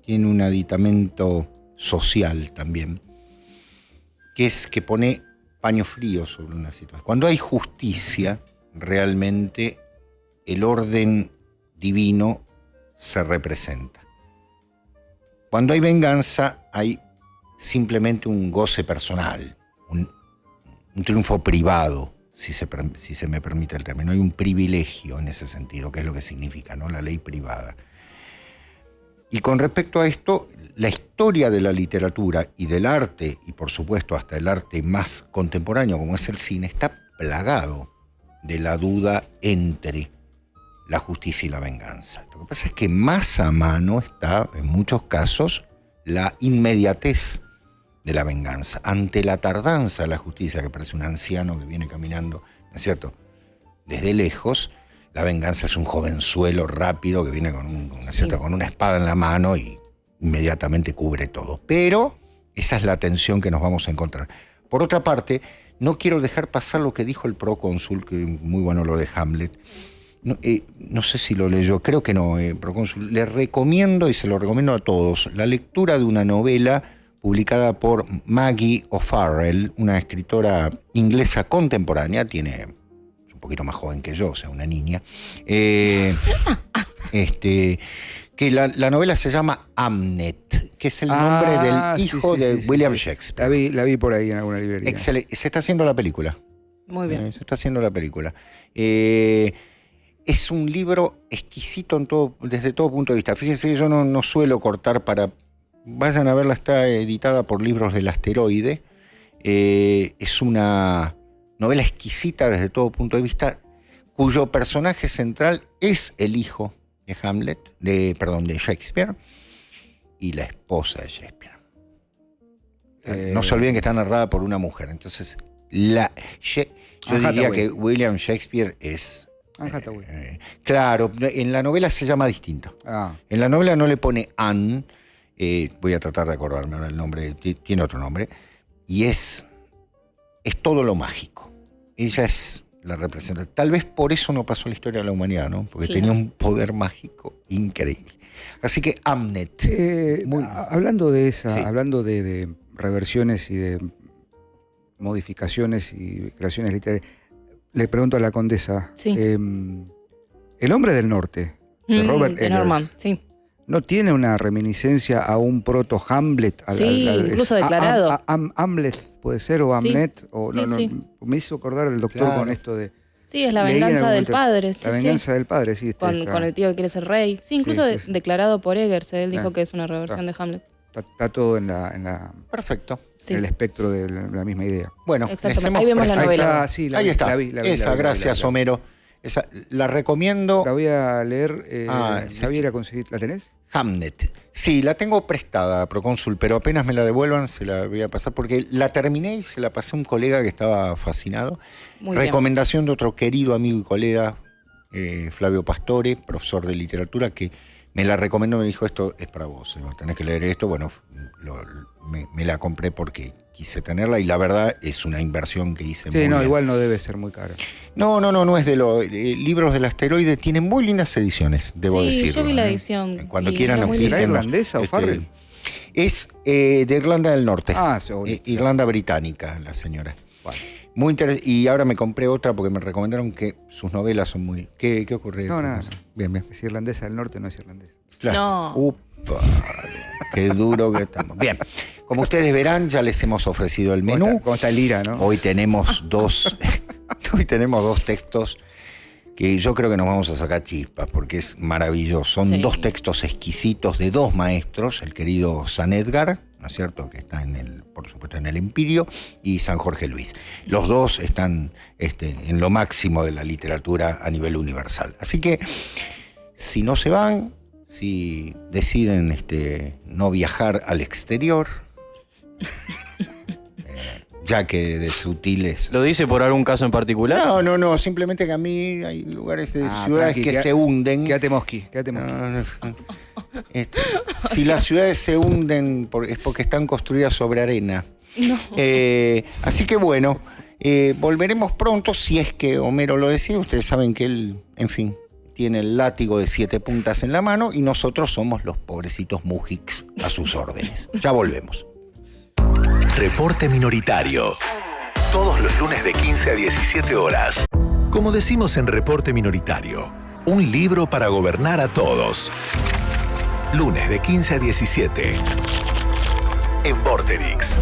tiene un aditamento social también, que es que pone paño frío sobre una situación. Cuando hay justicia, realmente el orden divino se representa. Cuando hay venganza, hay simplemente un goce personal, un triunfo privado, si se me permite el término. Hay un privilegio en ese sentido, que es lo que significa, ¿no? La ley privada. Y con respecto a esto, la historia de la literatura y del arte, y por supuesto hasta el arte más contemporáneo como es el cine, está plagado de la duda entre la justicia y la venganza. Lo que pasa es que más a mano está, en muchos casos, la inmediatez de la venganza. Ante la tardanza de la justicia, que parece un anciano que viene caminando, ¿no es cierto?, desde lejos, la venganza es un jovenzuelo rápido que viene con una espada en la mano y inmediatamente cubre todo. Pero esa es la tensión que nos vamos a encontrar. Por otra parte, no quiero dejar pasar lo que dijo el procónsul, que muy bueno lo de Hamlet. No sé si lo leyó, creo que no, procónsul. Le recomiendo, y se lo recomiendo a todos, la lectura de una novela publicada por Maggie O'Farrell, una escritora inglesa contemporánea, tiene un poquito más joven que yo, o sea, una niña, que la novela se llama Hamnet, que es el nombre del hijo de William Shakespeare. La vi por ahí en alguna librería. Excelente. Se está haciendo la película. Muy bien. Se está haciendo la película. Es un libro exquisito desde todo punto de vista. Fíjense que yo no suelo cortar para... Vayan a verla, está editada por Libros del Asteroide. Es una novela exquisita desde todo punto de vista, cuyo personaje central es el hijo de de Shakespeare, y la esposa de Shakespeare. No se olviden que está narrada por una mujer. Entonces, yo diría que William Shakespeare es... claro, en la novela se llama distinto. En la novela no le pone Anne, voy a tratar de acordarme ahora el nombre, tiene otro nombre, y es todo lo mágico. Ella es la representante. Tal vez por eso no pasó la historia de la humanidad, ¿no? Porque tenía un poder mágico increíble. Así que Hamnet. Hablando de hablando de reversiones y de modificaciones y creaciones literarias, le pregunto a la condesa, El hombre del norte, de Robert Eggers, Norman, sí. ¿no tiene una reminiscencia a un proto-Hamlet? Incluso declarado. Hamlet puede ser, o Hamlet, sí. Me hizo acordar el doctor con esto de... Sí, es la venganza del padre. La venganza del padre, sí. Con el tío que quiere ser rey. Sí, incluso declarado por Eggers. Él dijo que es una reversión de Hamlet. Está todo en la Perfecto. En el espectro de la misma idea. Bueno, ahí vemos la novela. Ahí está. Esa, gracias, Homero. Esa, la recomiendo. La voy a leer. ¿Sabía conseguir? ¿La tenés? Hamnet. Sí, la tengo prestada, procónsul, pero apenas me la devuelvan se la voy a pasar, porque la terminé y se la pasé a un colega que estaba fascinado. Muy Recomendación de otro querido amigo y colega, Flavio Pastore, profesor de literatura, que me la recomendó, me dijo, esto es para vos, tenés que leer esto. Bueno, me la compré porque quise tenerla, y la verdad es una inversión que hice. Sí, igual no debe ser muy cara. No es de los Libros del Asteroide, tienen muy lindas ediciones, debo decirlo. Sí, yo vi la edición. Cuando quieran nos ¿Es irlandesa o Farrell? Es de Irlanda del Norte. Irlanda británica, la señora. Bueno. Muy interesante. Y ahora me compré otra porque me recomendaron que sus novelas son muy... ¿Qué ocurre? No. Bien. Es irlandesa del norte, no es irlandesa. Claro. No. Upa, qué duro que estamos. Bien, como ustedes verán, ya les hemos ofrecido el menú. ¿Cómo está el IRA, no? Hoy tenemos dos textos que yo creo que nos vamos a sacar chispas porque es maravilloso. Son dos textos exquisitos de dos maestros, el querido San Edgar, ¿no es cierto?, que está por supuesto en el Empirio, y San Jorge Luis. Los dos están en lo máximo de la literatura a nivel universal. Así que, si no se van, si deciden no viajar al exterior, ya que de sutiles... ¿Lo dice por algún caso en particular? No, simplemente que a mí hay lugares de ciudades que se hunden. Quédate mosqui. Si las ciudades se hunden es porque están construidas sobre arena. No. Así que volveremos pronto, si es que Homero lo decide. Ustedes saben que él, en fin, tiene el látigo de 7 puntas en la mano y nosotros somos los pobrecitos mujiks a sus órdenes. Ya volvemos. Reporte Minoritario. Todos los lunes de 15 a 17 horas. Como decimos en Reporte Minoritario, un libro para gobernar a todos. Lunes de 15 a 17. En Vorterix.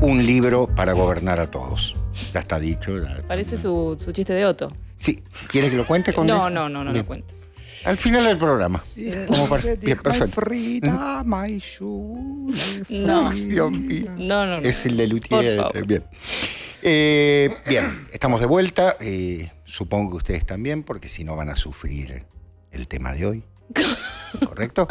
Un libro para gobernar a todos. Ya está dicho. Parece su chiste de Otto. Sí, ¿quiere que lo cuente con eso? No Bien. lo cuento. Al final del programa. Como para... Bien, perfecto. No. Dios mío. No. Es el de Por Luthier. favor. Bien. Bien, estamos de vuelta. Supongo que ustedes también, porque si no van a sufrir el tema de hoy. ¿Correcto?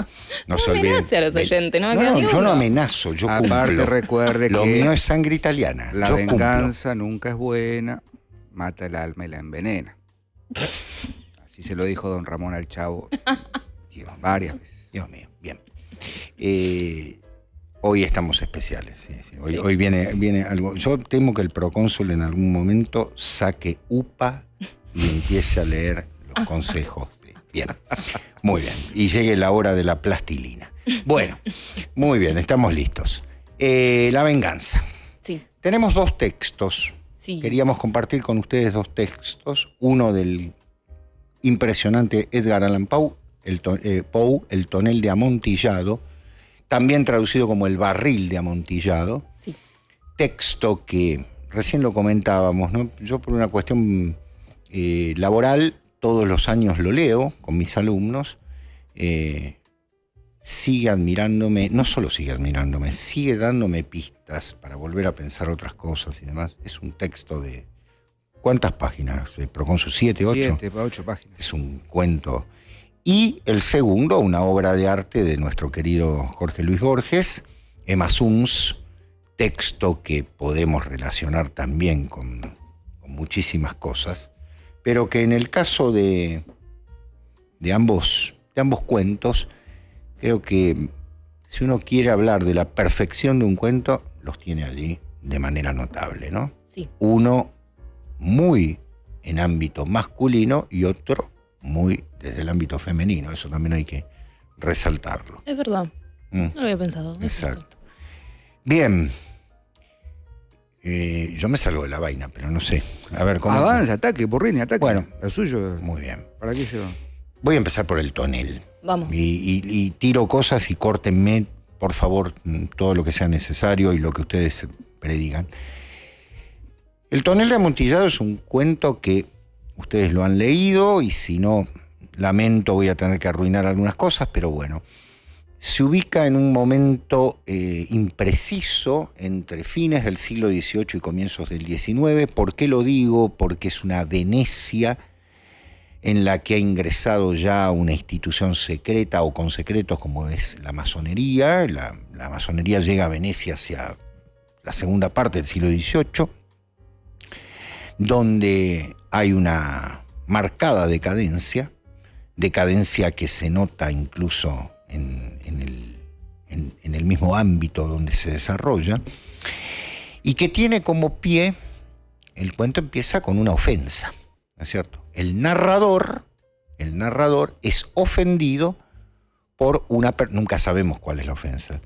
No se olviden. amenace a los oyentes, no me queda ni yo uno. no amenazo, yo Aparte, cumplo. recuerde Lo que mío es sangre italiana. la yo venganza nunca es buena, mata el alma y la envenena. Así se lo dijo don Ramón al Chavo cumplo. varias veces. Dios mío, bien. Hoy estamos especiales. Sí. Sí. Hoy viene algo. Yo temo que el procónsul en algún momento saque UPA y empiece a leer los consejos. Bien, muy bien. Y llegue la hora de la plastilina. Bueno, muy bien, estamos listos. La venganza. Sí, Tenemos 2 textos. sí. Queríamos compartir con ustedes 2 textos. Uno del impresionante Edgar Allan Poe, el tonel de Amontillado, también traducido como el barril de Amontillado. Sí. Texto que recién lo comentábamos, ¿no? Yo por una cuestión laboral todos los años lo leo con mis alumnos. Sigue admirándome, no solo sigue admirándome, sigue dándome pistas para volver a pensar otras cosas y demás. Es un texto de... ¿Cuántas páginas? Procónsul, 7, 8. 7 para 8 páginas. Es un cuento. Y el segundo, una obra de arte de nuestro querido Jorge Luis Borges, Emma Sums, texto que podemos relacionar también con muchísimas cosas, pero que en el caso de ambos cuentos, creo que si uno quiere hablar de la perfección de un cuento, los tiene allí de manera notable, ¿no? Sí. Uno muy en ámbito masculino y otro muy desde el ámbito femenino. Eso también hay que resaltarlo. Es verdad. Mm, No lo había pensado. es cierto. exacto. Bien. Yo me salgo de la vaina, pero no sé. A ver, ¿cómo? Avanza, ataque, Borrini, ataque. Bueno. Lo suyo, Muy bien. ¿para qué se va? Voy a empezar por el tonel. Vamos. Y tiro cosas y córtenme, por favor, todo lo que sea necesario y lo que ustedes predigan. El tonel de Amontillado es un cuento que ustedes lo han leído y si no, lamento, voy a tener que arruinar algunas cosas, pero bueno. Se ubica en un momento impreciso entre fines del siglo XVIII y comienzos del XIX. ¿Por qué lo digo? Porque es una Venecia en la que ha ingresado ya una institución secreta o con secretos como es la masonería. La masonería llega a Venecia hacia la segunda parte del siglo XVIII, donde hay una marcada decadencia que se nota incluso en el mismo ámbito donde se desarrolla, y que tiene como pie, el cuento empieza con una ofensa, ¿no es cierto? El narrador es ofendido por nunca sabemos cuál es la ofensa,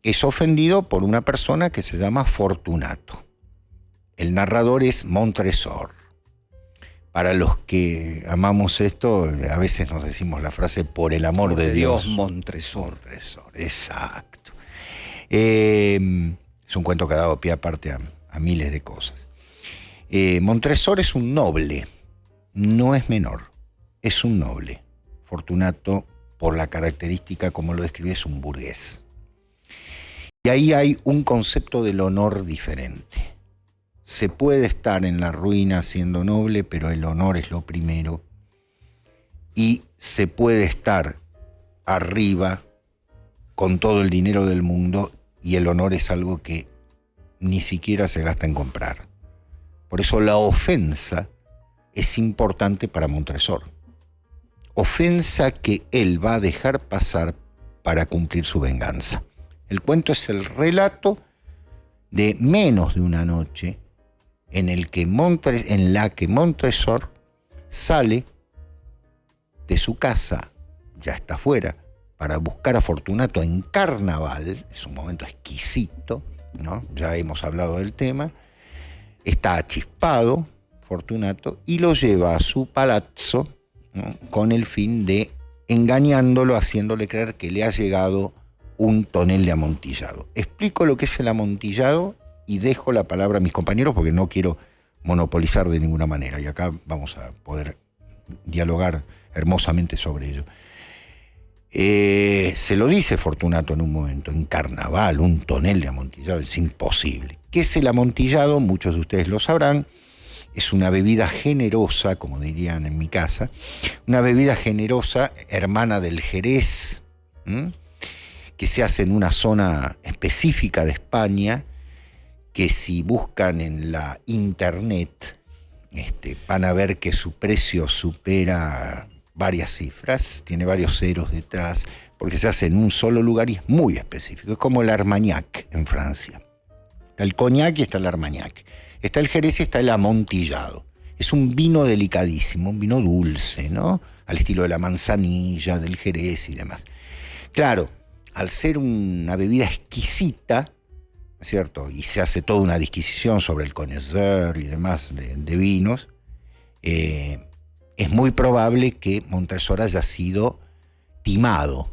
es ofendido por una persona que se llama Fortunato. El narrador es Montresor. Para los que amamos esto, a veces nos decimos la frase por el amor de Dios. Montresor. Montresor, exacto. Es un cuento que ha dado pie aparte a miles de cosas. Montresor es un noble, no es menor, es un noble. Fortunato, por la característica como lo describe, es un burgués. Y ahí hay un concepto del honor diferente. Se puede estar en la ruina siendo noble, pero el honor es lo primero. Y se puede estar arriba con todo el dinero del mundo y el honor es algo que ni siquiera se gasta en comprar. Por eso la ofensa es importante para Montresor. Ofensa que él va a dejar pasar para cumplir su venganza. El cuento es el relato de menos de una noche en la que Montresor sale de su casa, ya está afuera, para buscar a Fortunato en carnaval. Es un momento exquisito, ¿no? Ya hemos hablado del tema. Está achispado Fortunato y lo lleva a su palazzo, ¿no? Con el fin de engañándolo, haciéndole creer que le ha llegado un tonel de amontillado. Explico lo que es el amontillado y dejo la palabra a mis compañeros porque no quiero monopolizar de ninguna manera, y acá vamos a poder dialogar hermosamente sobre ello. Se lo dice Fortunato en un momento, en carnaval, un tonel de amontillado, es imposible. ¿Qué es el amontillado? Muchos de ustedes lo sabrán. Es una bebida generosa, como dirían en mi casa, una bebida generosa, hermana del Jerez, que se hace en una zona específica de España, que si buscan en la internet van a ver que su precio supera varias cifras, tiene varios ceros detrás, porque se hace en un solo lugar y es muy específico. Es como el Armagnac en Francia. Está el Cognac y está el Armagnac. Está el Jerez y está el amontillado. Es un vino delicadísimo, un vino dulce, ¿no? Al estilo de la manzanilla, del Jerez y demás. Claro, al ser una bebida exquisita, ¿cierto? Y se hace toda una disquisición sobre el connoisseur y demás de vinos, es muy probable que Montresor haya sido timado.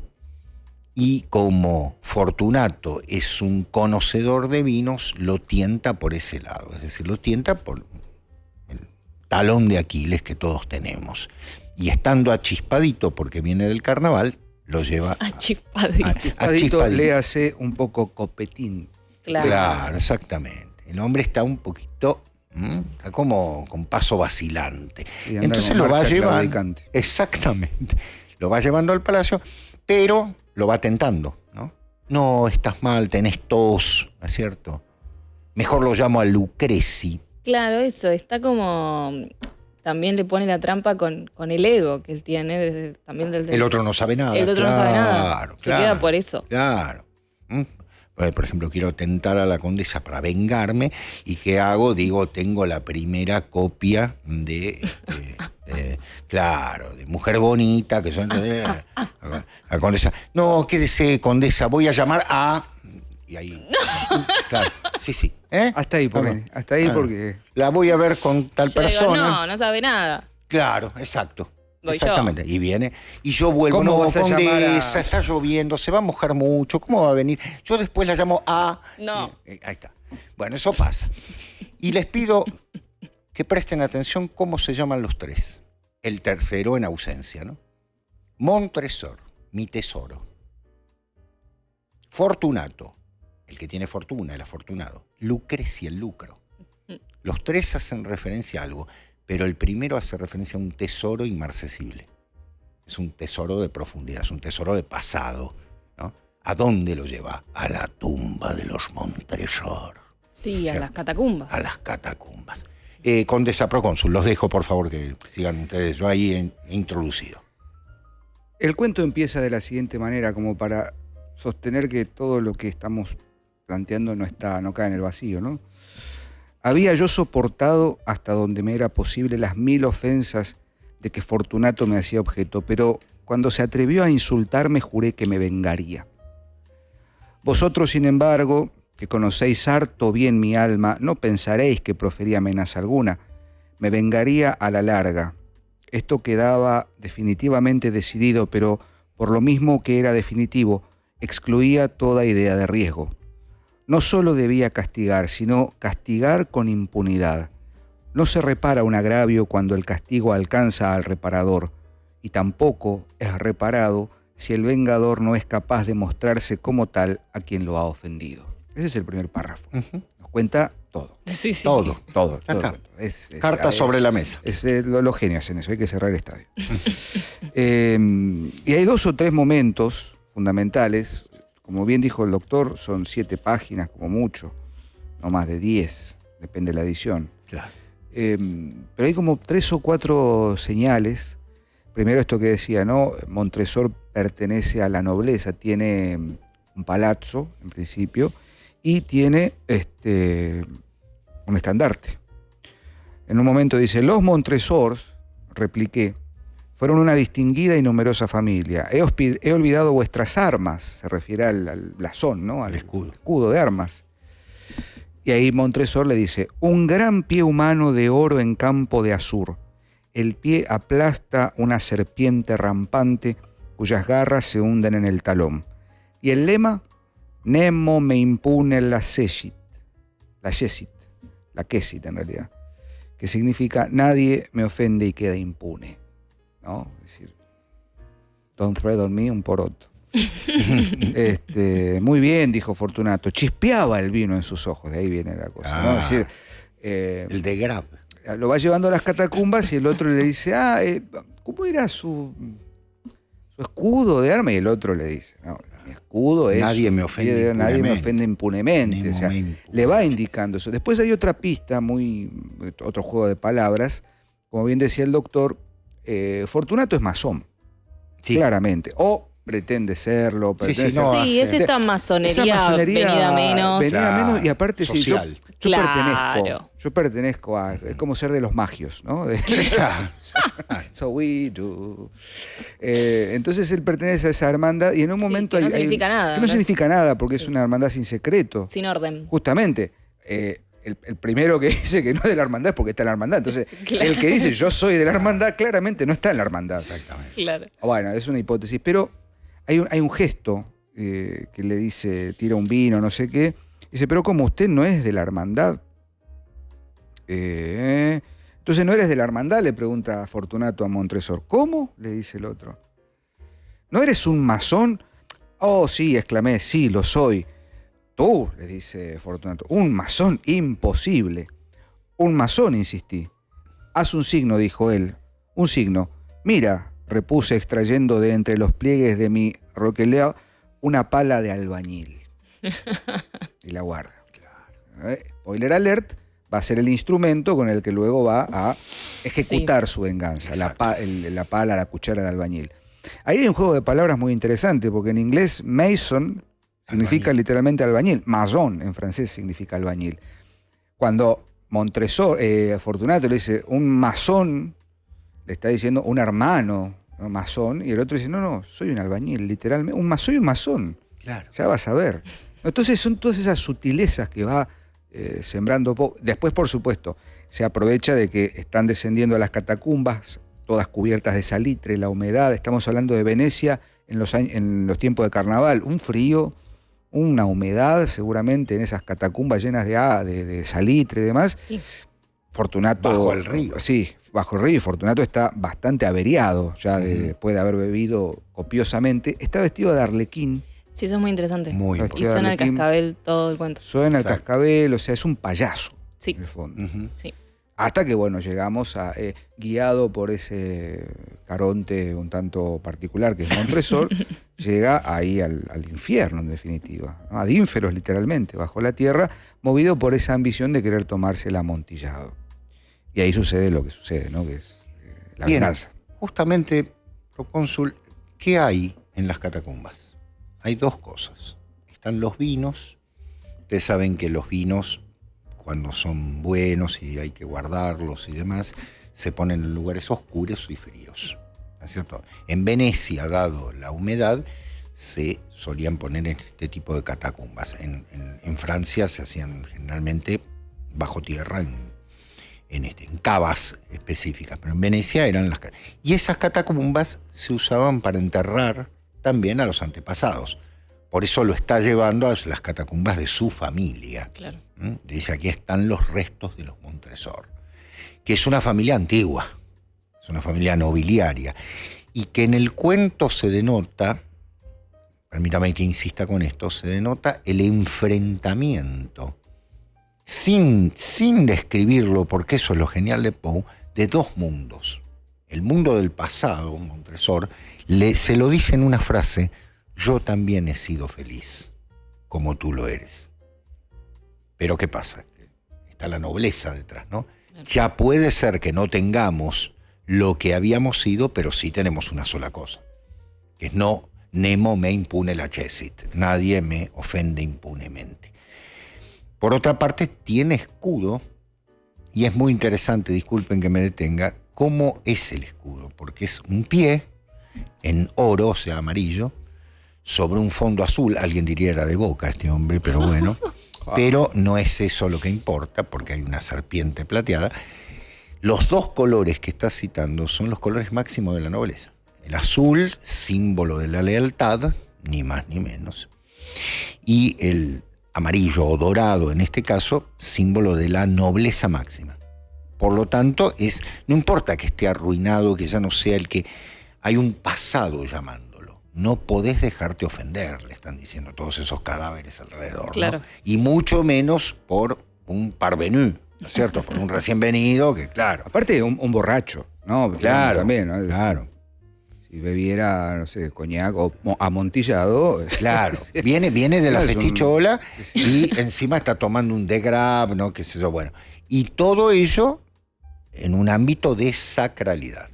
Y como Fortunato es un conocedor de vinos, lo tienta por ese lado. Es decir, lo tienta por el talón de Aquiles que todos tenemos. Y estando achispadito, porque viene del carnaval, lo lleva Achispadito. Achispadito le hace un poco copetín. Claro, exactamente. El hombre está un poquito, está como con paso vacilante. Sí, entonces lo va llevando. Exactamente. Lo va llevando al palacio, pero lo va tentando, ¿no? No, estás mal, tenés tos, ¿no es cierto? Mejor lo llamo a Lucreci. Claro, eso, está como... También le pone la trampa con el ego que él tiene, también El otro no sabe nada. El otro no sabe nada. Se queda por eso. Claro. Por ejemplo, quiero tentar a la condesa para vengarme, ¿y qué hago? Digo, tengo la primera copia de Mujer Bonita, que son la condesa. No, quédese, condesa, voy a llamar a... Y ahí... Claro, sí. Hasta ahí, porque... La voy a ver con tal yo persona. Digo, no sabe nada. Claro, exacto. Voy Exactamente. yo. Y viene, y yo vuelvo, ¿Cómo no, vas a condesa, llamar está lloviendo, se va a mojar mucho, ¿cómo va a venir? Yo después la llamo a... No. Ahí está. Bueno, eso pasa. Y les pido que presten atención cómo se llaman los tres. El tercero en ausencia, ¿no? Montresor, mi tesoro. Fortunato, el que tiene fortuna, el afortunado. Lucreci, el lucro. Los tres hacen referencia a algo, pero el primero hace referencia a un tesoro inmarcesible. Es un tesoro de profundidad, es un tesoro de pasado, ¿no? ¿A dónde lo lleva? A la tumba de los Montresor. Sí, a las catacumbas. A las catacumbas. Condesa Procónsul, los dejo, por favor, que sigan ustedes. Yo ahí he introducido. El cuento empieza de la siguiente manera, como para sostener que todo lo que estamos planteando no cae en el vacío, ¿no? Había yo soportado hasta donde me era posible las 1000 ofensas de que Fortunato me hacía objeto, pero cuando se atrevió a insultarme juré que me vengaría. Vosotros, sin embargo, que conocéis harto bien mi alma, no pensaréis que profería amenaza alguna. Me vengaría a la larga. Esto quedaba definitivamente decidido, pero por lo mismo que era definitivo, excluía toda idea de riesgo. No solo debía castigar, sino castigar con impunidad. No se repara un agravio cuando el castigo alcanza al reparador, y tampoco es reparado si el vengador no es capaz de mostrarse como tal a quien lo ha ofendido. Ese es el primer párrafo. Nos cuenta todo. Sí. Todo. Todo. Cartas sobre la mesa. Los genios hacen eso, hay que cerrar el estadio. Y hay 2 o 3 momentos fundamentales. Como bien dijo el doctor, son 7 páginas como mucho, no más de 10, depende de la edición. Claro. Pero hay como 3 o 4 señales. Primero esto que decía, ¿no? Montresor pertenece a la nobleza, tiene un palazzo en principio, y tiene un estandarte. En un momento dice: los Montresors, repliqué, fueron una distinguida y numerosa familia. He olvidado vuestras armas, se refiere al blasón, ¿no? Al escudo de armas. Y ahí Montresor le dice: un gran pie humano de oro en campo de azur. El pie aplasta una serpiente rampante cuyas garras se hunden en el talón. Y el lema: Nemo me impune la quesit, la quesit en realidad, que significa nadie me ofende y queda impune, ¿no? Es decir, don't tread on me, un poroto. Muy bien, dijo Fortunato. Chispeaba el vino en sus ojos, de ahí viene la cosa, ¿no? Es decir, el de Grab. Lo va llevando a las catacumbas y el otro le dice: ¿cómo era su escudo de arma? Y el otro le dice: no, mi escudo es... Nadie me ofende impunemente. O sea, le va indicando eso. Después hay otra pista, otro juego de palabras. Como bien decía el doctor, Fortunato es masón, sí, claramente. O pretende serlo. Sí, es esta masonería venida menos. Y aparte, social. Sí, yo pertenezco a... Es como ser de los magios, ¿no? So we do. Entonces él pertenece a esa hermandad y en un momento... Que no significa nada. Que no significa nada porque es una hermandad sin secreto. Sin orden. Justamente. El primero que dice que no es de la hermandad es porque está en la hermandad. Entonces, claro, el que dice yo soy de la hermandad claramente no está en la hermandad. Exactamente. Claro. Bueno, es una hipótesis. Pero hay un gesto que le dice, tira un vino, no sé qué. Dice: pero como usted no es de la hermandad. Entonces, ¿no eres de la hermandad?, le pregunta Fortunato a Montresor. ¿Cómo?, le dice el otro. ¿No eres un masón? Oh, sí, exclamé, sí, lo soy. Tú, le dice Fortunato, un masón, imposible. Un masón, insistí. Haz un signo, dijo él. Un signo. Mira, repuse extrayendo de entre los pliegues de mi roqueleo una pala de albañil. Y la guarda. Claro. Spoiler alert, va a ser el instrumento con el que luego va a ejecutar su venganza. La pala, la cuchara de albañil. Ahí hay un juego de palabras muy interesante, porque en inglés mason significa literalmente albañil. Mason en francés significa albañil. Cuando Montresor, Fortunato le dice un masón, le está diciendo un hermano, ¿no? Masón, y el otro dice: no, soy un albañil, literalmente. Soy un masón. Claro. Ya vas a ver. Entonces son todas esas sutilezas que va sembrando. Después, por supuesto, se aprovecha de que están descendiendo a las catacumbas, todas cubiertas de salitre, la humedad. Estamos hablando de Venecia en los tiempos de carnaval. Un frío, una humedad seguramente en esas catacumbas llenas de salitre y demás. Sí. Fortunato... Bajo el río. Sí, bajo el río. Y Fortunato está bastante averiado, ya después de haber bebido copiosamente. Está vestido de arlequín. Sí, eso es muy interesante. Muy y suena el cascabel todo el cuento. Suena el cascabel, o sea, es un payaso. Sí. En el fondo. Sí. Hasta que, bueno, llegamos a, guiado por ese Caronte un tanto particular que es Montresor, llega ahí al infierno, en definitiva, ¿no? Ad ínferos, literalmente, bajo la tierra, movido por esa ambición de querer tomarse el amontillado. Y ahí sucede lo que sucede, ¿no? Que es la venganza. Justamente, procónsul, ¿qué hay en las catacumbas? Hay dos cosas. Están los vinos. Ustedes saben que los vinos, cuando son buenos y hay que guardarlos y demás, se ponen en lugares oscuros y fríos, ¿no es cierto? En Venecia, dado la humedad, se solían poner en este tipo de catacumbas. En Francia se hacían generalmente bajo tierra, en cavas específicas, pero en Venecia eran las... Y esas catacumbas se usaban para enterrar también a los antepasados. Por eso lo está llevando a las catacumbas de su familia. Claro. Dice: aquí están los restos de los Montresor, que es una familia antigua, es una familia nobiliaria, y que en el cuento se denota, permítame que insista con esto, se denota el enfrentamiento, sin describirlo, porque eso es lo genial de Poe, de dos mundos. El mundo del pasado, Montresor, se lo dice en una frase: yo también he sido feliz, como tú lo eres. Pero ¿qué pasa? Está la nobleza detrás, ¿no? Ya puede ser que no tengamos lo que habíamos sido, pero sí tenemos una sola cosa, que es Nemo me impune la quesit, nadie me ofende impunemente. Por otra parte, tiene escudo, y es muy interesante, disculpen que me detenga, cómo es el escudo, porque es un pie en oro, o sea, amarillo, sobre un fondo azul. Alguien diría era de Boca este hombre, pero bueno. Pero no es eso lo que importa, porque hay una serpiente plateada. Los dos colores que está citando son los colores máximos de la nobleza. El azul, símbolo de la lealtad, ni más ni menos. Y el amarillo o dorado, en este caso, símbolo de la nobleza máxima. Por lo tanto, no importa que esté arruinado, que ya no sea el que... Hay un pasado llamándolo. No podés dejarte ofender, le están diciendo todos esos cadáveres alrededor. Claro. ¿No? Y mucho menos por un parvenu, ¿no es cierto? Por un recién venido que, claro. Aparte, un borracho, ¿no? Claro, también, ¿no? Claro. Si bebiera, no sé, coñac o amontillado. Claro, viene de la es festichola y encima está tomando un degrab, ¿no? Qué sé yo, bueno. Y todo ello en un ámbito de sacralidad.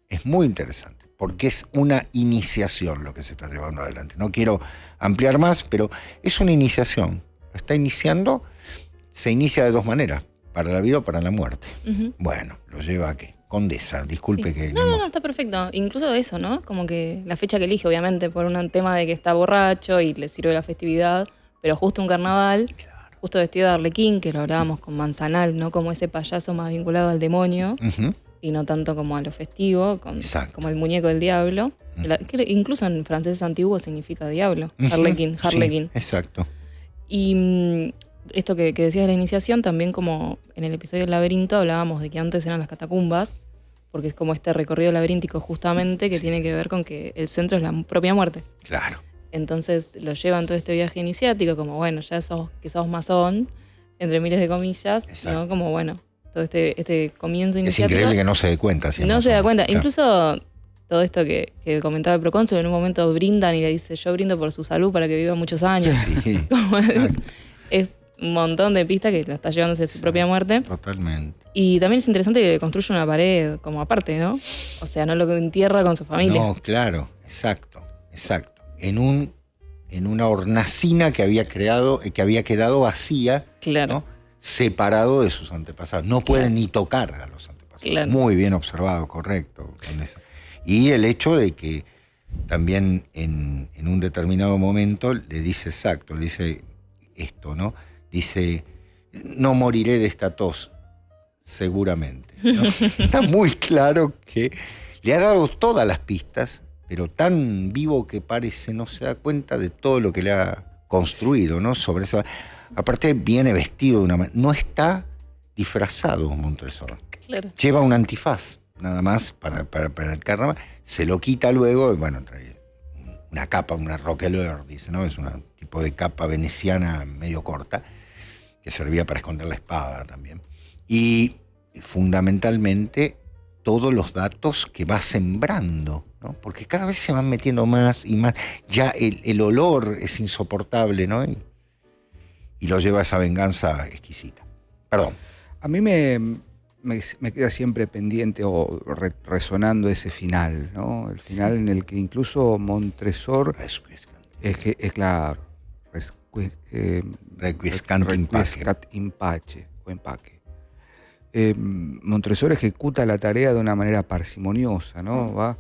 Es muy interesante, porque es una iniciación lo que se está llevando adelante. No quiero ampliar más, pero es una iniciación. Está iniciando, se inicia de dos maneras, para la vida o para la muerte. Ujú. Bueno, lo lleva a qué. Condesa, disculpe Sí. que... No, está perfecto. Incluso eso, ¿no? Como que la fecha que elige, obviamente, por un tema de que está borracho y le sirve la festividad, pero justo un carnaval, justo vestido de Arlequín, que lo hablábamos con Manzanal, ¿no? Como ese payaso más vinculado al demonio, Ujú. y no tanto como a lo festivo, Exacto. como el muñeco del diablo. Que incluso en francés antiguo significa diablo, Ujú. Harlequín. Sí, exacto. Y esto que decías de la iniciación, también como en el episodio del laberinto hablábamos de que antes eran las catacumbas, porque es como este recorrido laberíntico justamente que tiene que ver con que el centro es la propia muerte. Claro. Entonces lo llevan todo este viaje iniciático, como bueno, ya sos masón, entre miles de comillas, Exacto. ¿no? Como bueno, todo este comienzo Es iniciático. increíble que no se dé cuenta. Si es No se da masón. cuenta. Claro. Incluso todo esto que comentaba el procónsul, en un momento brindan y le dice, yo brindo por su salud para que viva muchos años. Sí, Como exacto. es un montón de pistas que lo está llevando hacia su propia muerte. Totalmente. Y también es interesante que le construye una pared como aparte, ¿no? O sea, no lo entierra con su familia. No, claro, exacto. En una hornacina que había quedado vacía, Claro. ¿no? Separado de sus antepasados. No pueden ni tocar a los antepasados. Claro. Muy bien observado, correcto. Y el hecho de que también en un determinado momento le dice esto, ¿no? Dice, no moriré de esta tos, seguramente, ¿no? Está muy claro que le ha dado todas las pistas, pero tan vivo que parece, no se da cuenta de todo lo que le ha construido, ¿no? Sobre esa... Aparte viene vestido de una manera... No está disfrazado Montresor. Claro. Lleva un antifaz, nada más, para el carnaval. Se lo quita luego, y bueno, trae una capa, una roquelaure, dice, ¿no? Es un tipo de capa veneciana medio corta, que servía para esconder la espada también. Y fundamentalmente todos los datos que va sembrando, ¿no? Porque cada vez se van metiendo más y más. Ya el olor es insoportable, ¿no? Y lo lleva a esa venganza exquisita. Perdón. A mí me queda siempre pendiente o resonando ese final, ¿no? El final en el que incluso Montresor es claro. Requiescat in pace o empaque. Montresor ejecuta la tarea de una manera parsimoniosa, ¿no?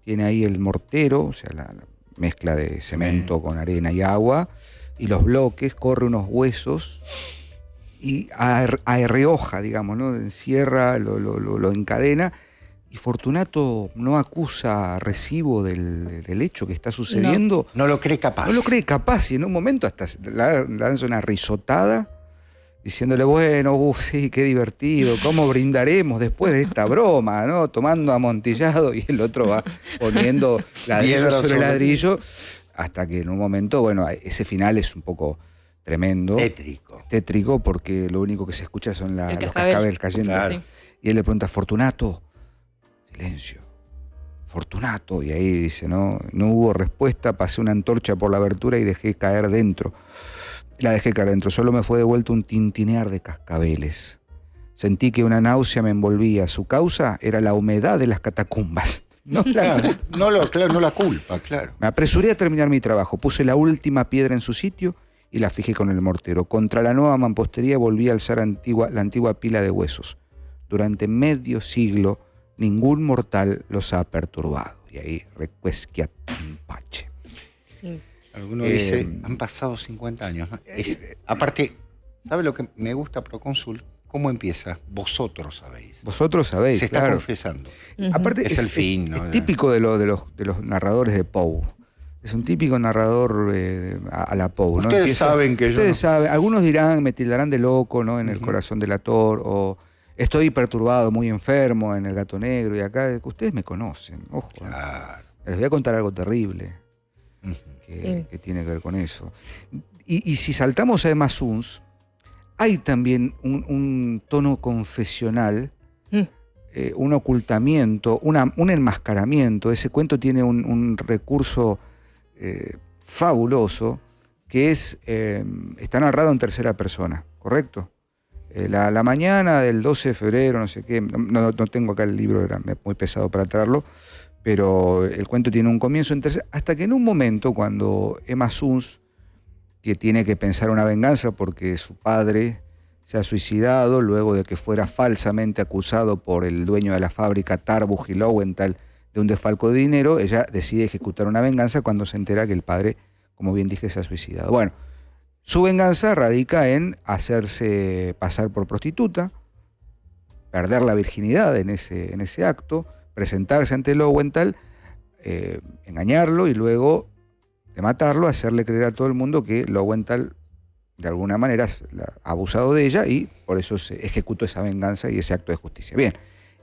Tiene ahí el mortero, o sea, la mezcla de cemento con arena y agua, y los bloques, corre unos huesos y arreoja, digamos, ¿no? Encierra, lo encadena, y Fortunato no acusa recibo del hecho que está sucediendo. No lo cree capaz. No lo cree capaz, y en un momento hasta le lanza una risotada diciéndole, bueno, sí, qué divertido, ¿cómo brindaremos después de esta broma, ¿no? Tomando amontillado, y el otro va poniendo ladrillo sobre ladrillo, hasta que en un momento, bueno, ese final es un poco tremendo. Tétrico, porque lo único que se escucha son los cascabeles cayendo. Claro. Y él le pregunta, Fortunato, silencio, Fortunato, y ahí dice, no hubo respuesta, pasé una antorcha por la abertura y dejé caer dentro. La dejé caer dentro, solo me fue devuelto un tintinear de cascabeles. Sentí que una náusea me envolvía. Su causa era la humedad de las catacumbas. No la culpa, claro. Me apresuré a terminar mi trabajo, puse la última piedra en su sitio y la fijé con el mortero. Contra la nueva mampostería volví a alzar la antigua pila de huesos. Durante medio siglo ningún mortal los ha perturbado. Y ahí requiescat in pace. Sí. Alguno dice, han pasado 50 años. ¿No? Aparte, ¿sabe lo que me gusta Procónsul? ¿Cómo empieza? Vosotros sabéis. Vosotros sabéis, Se está claro. confesando. Aparte Es el fin, ¿no? Es típico de los narradores de Poe. Es un típico narrador a la Poe, ¿no? Ustedes saben que yo Ustedes no. saben, algunos dirán, me tildarán de loco, ¿no? En el corazón del ator, o estoy perturbado, muy enfermo en El Gato Negro, y acá, ustedes me conocen, ojo. Claro. Les voy a contar algo terrible Sí. que tiene que ver con eso. Y si saltamos a Emma Suns, hay también un tono confesional, un ocultamiento, un enmascaramiento. Ese cuento tiene un recurso fabuloso que está narrado en tercera persona, ¿correcto? La mañana del 12 de febrero, no sé qué, no tengo acá el libro, era muy pesado para traerlo, pero el cuento tiene un comienzo en tercera, hasta que en un momento cuando Emma Suns, que tiene que pensar una venganza porque su padre se ha suicidado luego de que fuera falsamente acusado por el dueño de la fábrica Tarbuch y Lowenthal de un desfalco de dinero, ella decide ejecutar una venganza cuando se entera que el padre, como bien dije, se ha suicidado. Bueno, su venganza radica en hacerse pasar por prostituta, perder la virginidad en ese acto, presentarse ante Lowenthal, engañarlo y luego de matarlo, hacerle creer a todo el mundo que Lowenthal de alguna manera ha abusado de ella y por eso se ejecutó esa venganza y ese acto de justicia. Bien,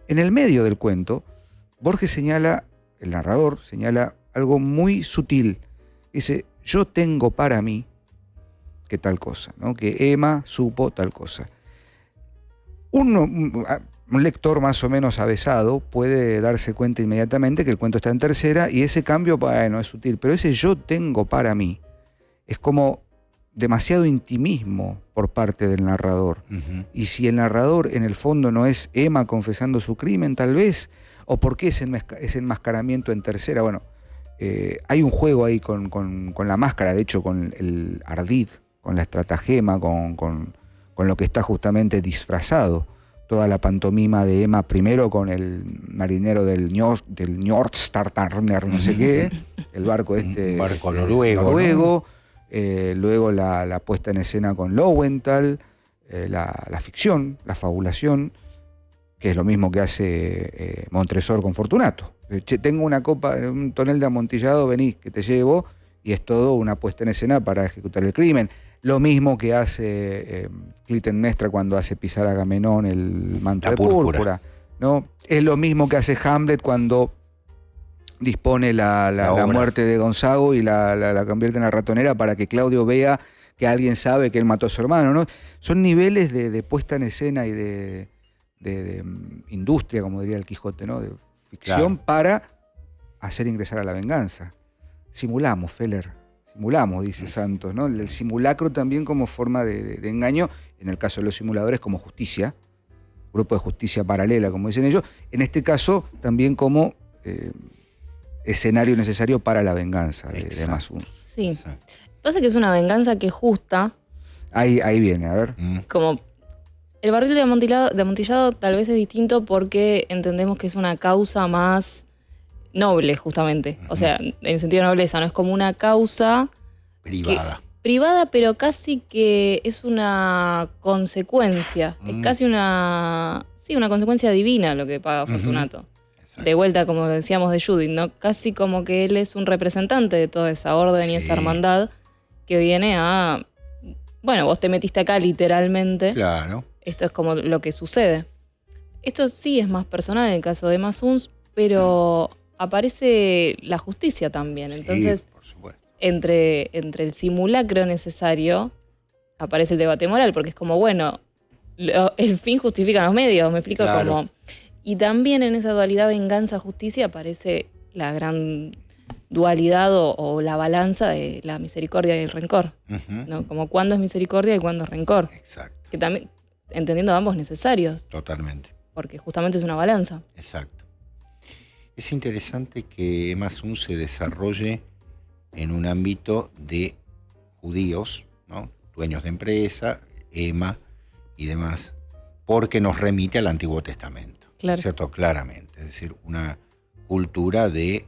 en el medio del cuento, Borges el narrador señala algo muy sutil. Dice, yo tengo para mí que tal cosa, ¿no? Que Emma supo tal cosa. Un lector más o menos avesado puede darse cuenta inmediatamente que el cuento está en tercera y ese cambio, bueno, es sutil, pero ese yo tengo para mí es como demasiado intimismo por parte del narrador. Y si el narrador en el fondo no es Emma confesando su crimen, tal vez, o por qué ese enmascaramiento en tercera, bueno, hay un juego ahí con la máscara, de hecho con el ardid, con la estratagema, con lo que está justamente disfrazado. Toda la pantomima de Emma, primero con el marinero del Njordstartarner, no sé qué, el barco Un barco noruego, noruego, luego la puesta en escena con Lowenthal, la ficción, la fabulación, que es lo mismo que hace Montresor con Fortunato. Che, tengo una copa, un tonel de amontillado, vení, que te llevo, y es todo una puesta en escena para ejecutar el crimen. Lo mismo que hace Clitemnestra cuando hace pisar a Agamenón el manto de púrpura, ¿no? Es lo mismo que hace Hamlet cuando dispone la muerte de Gonzago y la convierte en la ratonera para que Claudio vea que alguien sabe que él mató a su hermano, ¿no? Son niveles de puesta en escena y de industria, como diría el Quijote, ¿no? De ficción, claro, para hacer ingresar a la venganza. Simulamos, Feller. Simulamos, dice Santos, ¿no? El simulacro también como forma de engaño, en el caso de los simuladores como justicia, grupo de justicia paralela, como dicen ellos, en este caso también como escenario necesario para la venganza de Emma Suns. Sí. Exacto. Pasa que es una venganza que es justa. Ahí viene, a ver. Como el barril de amontillado tal vez es distinto porque entendemos que es una causa más noble, justamente. O sea, en sentido de nobleza, no es como una causa privada. Privada, pero casi que es una consecuencia. Es casi una consecuencia divina lo que paga Fortunato. De vuelta, como decíamos de Judith, ¿no? Casi como que él es un representante de toda esa orden y esa hermandad que viene a... Bueno, vos te metiste acá literalmente. Claro. Esto es como lo que sucede. Esto sí es más personal en el caso de Emma Suns, pero aparece la justicia también. Entonces, sí, por supuesto. Entre el simulacro necesario aparece el debate moral, porque es como, bueno, el fin justifica los medios, me explico, claro. Como... Y también en esa dualidad venganza-justicia aparece la gran dualidad o la balanza de la misericordia y el rencor, ¿no? Como cuándo es misericordia y cuándo es rencor. Exacto. Que también, entendiendo ambos necesarios. Totalmente. Porque justamente es una balanza. Exacto. Es interesante que Emma Suns se desarrolle en un ámbito de judíos, ¿no? Dueños de empresa, Emma y demás, porque nos remite al Antiguo Testamento, Claro. ¿cierto? Claramente, es decir, una cultura de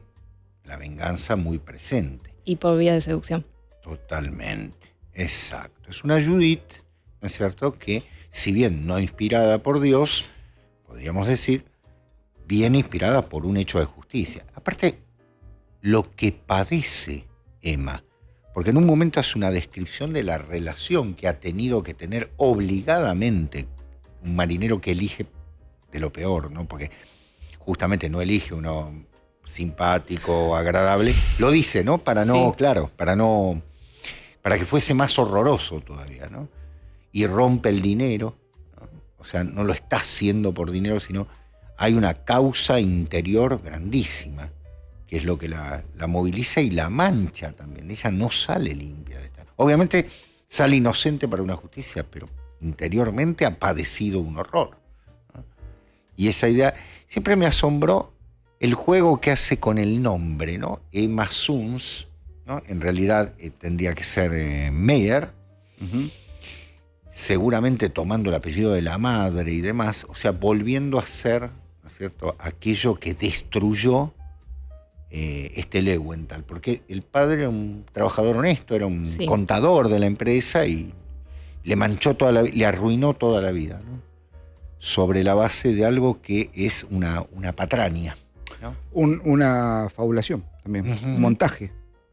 la venganza muy presente. Y por vía de seducción. Totalmente, exacto. Es una Judith, ¿no es cierto?, que si bien no inspirada por Dios, podríamos decir, bien inspirada por un hecho de justicia. Aparte, lo que padece Emma, porque en un momento hace una descripción de la relación que ha tenido que tener obligadamente un marinero que elige de lo peor, ¿no? Porque justamente no elige uno simpático, agradable, lo dice, ¿no? Para no, Sí. claro, para que fuese más horroroso todavía, ¿no? Y rompe el dinero, ¿no? O sea, no lo está haciendo por dinero, sino hay una causa interior grandísima, que es lo que la moviliza y la mancha también. Ella no sale limpia de esta. Obviamente sale inocente para una justicia, pero interiormente ha padecido un horror, ¿no? Y esa idea siempre me asombró el juego que hace con el nombre, ¿no? Emma Suns, ¿no? En realidad tendría que ser Meyer, seguramente tomando el apellido de la madre y demás, o sea, volviendo a ser, ¿no es cierto?, aquello que destruyó este Lewenthal, porque el padre era un trabajador honesto, era un Sí. contador de la empresa y le manchó le arruinó toda la vida, ¿no? Sobre la base de algo que es una patraña, ¿no? Una fabulación también, Ujú. un montaje,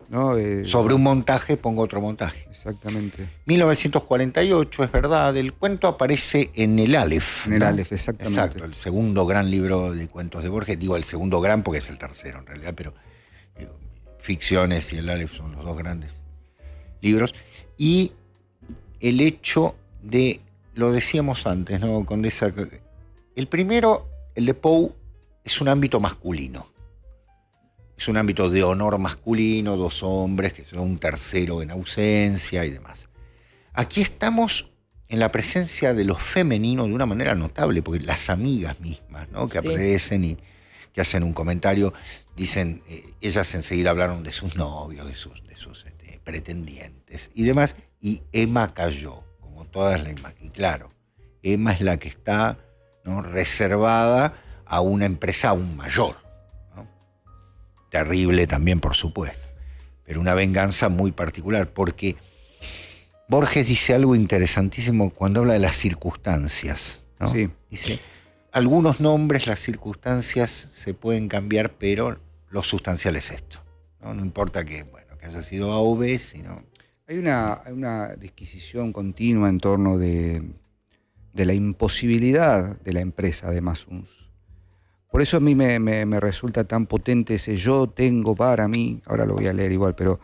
¿no? Sobre un montaje pongo otro montaje. Exactamente. 1948, es verdad, el cuento aparece en el Aleph. En el ¿no? Aleph, exactamente. Exacto, el segundo gran libro de cuentos de Borges. Digo el segundo gran porque es el tercero en realidad, pero Ficciones y el Aleph son los dos grandes libros. Y el hecho de, lo decíamos antes, ¿no, Condesa? El primero, el de Poe, es un ámbito masculino. Es un ámbito de honor masculino, dos hombres, que son un tercero en ausencia y demás. Aquí estamos en la presencia de lo femenino de una manera notable, porque las amigas mismas, ¿no?, que Sí. aparecen y que hacen un comentario, dicen, ellas enseguida hablaron de sus novios, de sus pretendientes y demás, y Emma cayó, como todas las imágenes. Y claro, Emma es la que está, ¿no?, reservada a una empresa aún mayor. Terrible también, por supuesto, pero una venganza muy particular, porque Borges dice algo interesantísimo cuando habla de las circunstancias, ¿no? Sí. Dice, algunos nombres, las circunstancias se pueden cambiar, pero lo sustancial es esto, ¿no? No importa que haya sido A o B, sino... Hay una disquisición continua en torno de la imposibilidad de la empresa de Masuns. Por eso a mí me resulta tan potente ese yo tengo para mí, ahora lo voy a leer igual, pero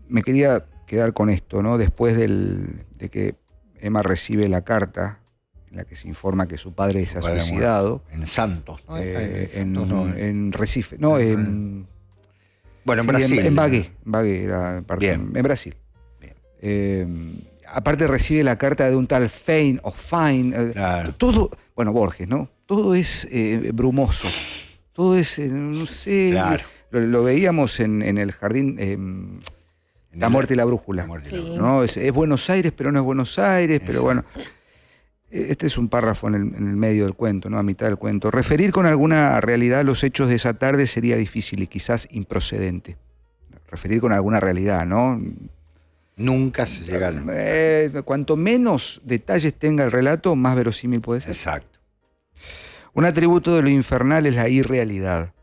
me quería quedar con esto, ¿no? Después de que Emma recibe la carta en la que se informa que su padre se ha Padre suicidado, En Santos, ¿no? en Recife, no, en... Bueno, en sí, Brasil. En Bagué era parte, Bien. en Brasil. Bien. Aparte recibe la carta de un tal Fein o Fine. Claro. Todo, bueno, Borges, ¿no? Todo es brumoso. Todo es, no sé. Claro. Lo veíamos en el jardín, La muerte y la brújula. La muerte y la Sí. brújula. ¿No? Es Buenos Aires, pero no es Buenos Aires, pero Exacto. bueno. Este es un párrafo en el medio del cuento, ¿no? A mitad del cuento. Referir con alguna realidad los hechos de esa tarde sería difícil y quizás improcedente. Referir con alguna realidad, ¿no? Nunca se llega al... Cuanto menos detalles tenga el relato, más verosímil puede ser. Exacto. Un atributo de lo infernal es la irrealidad.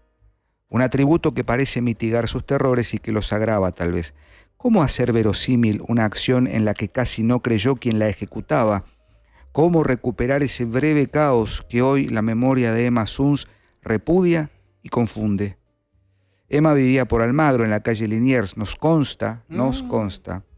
Un atributo que parece mitigar sus terrores y que los agrava tal vez. ¿Cómo hacer verosímil una acción en la que casi no creyó quien la ejecutaba? ¿Cómo recuperar ese breve caos que hoy la memoria de Emma Suns repudia y confunde? Emma vivía por Almagro, en la calle Liniers. Nos consta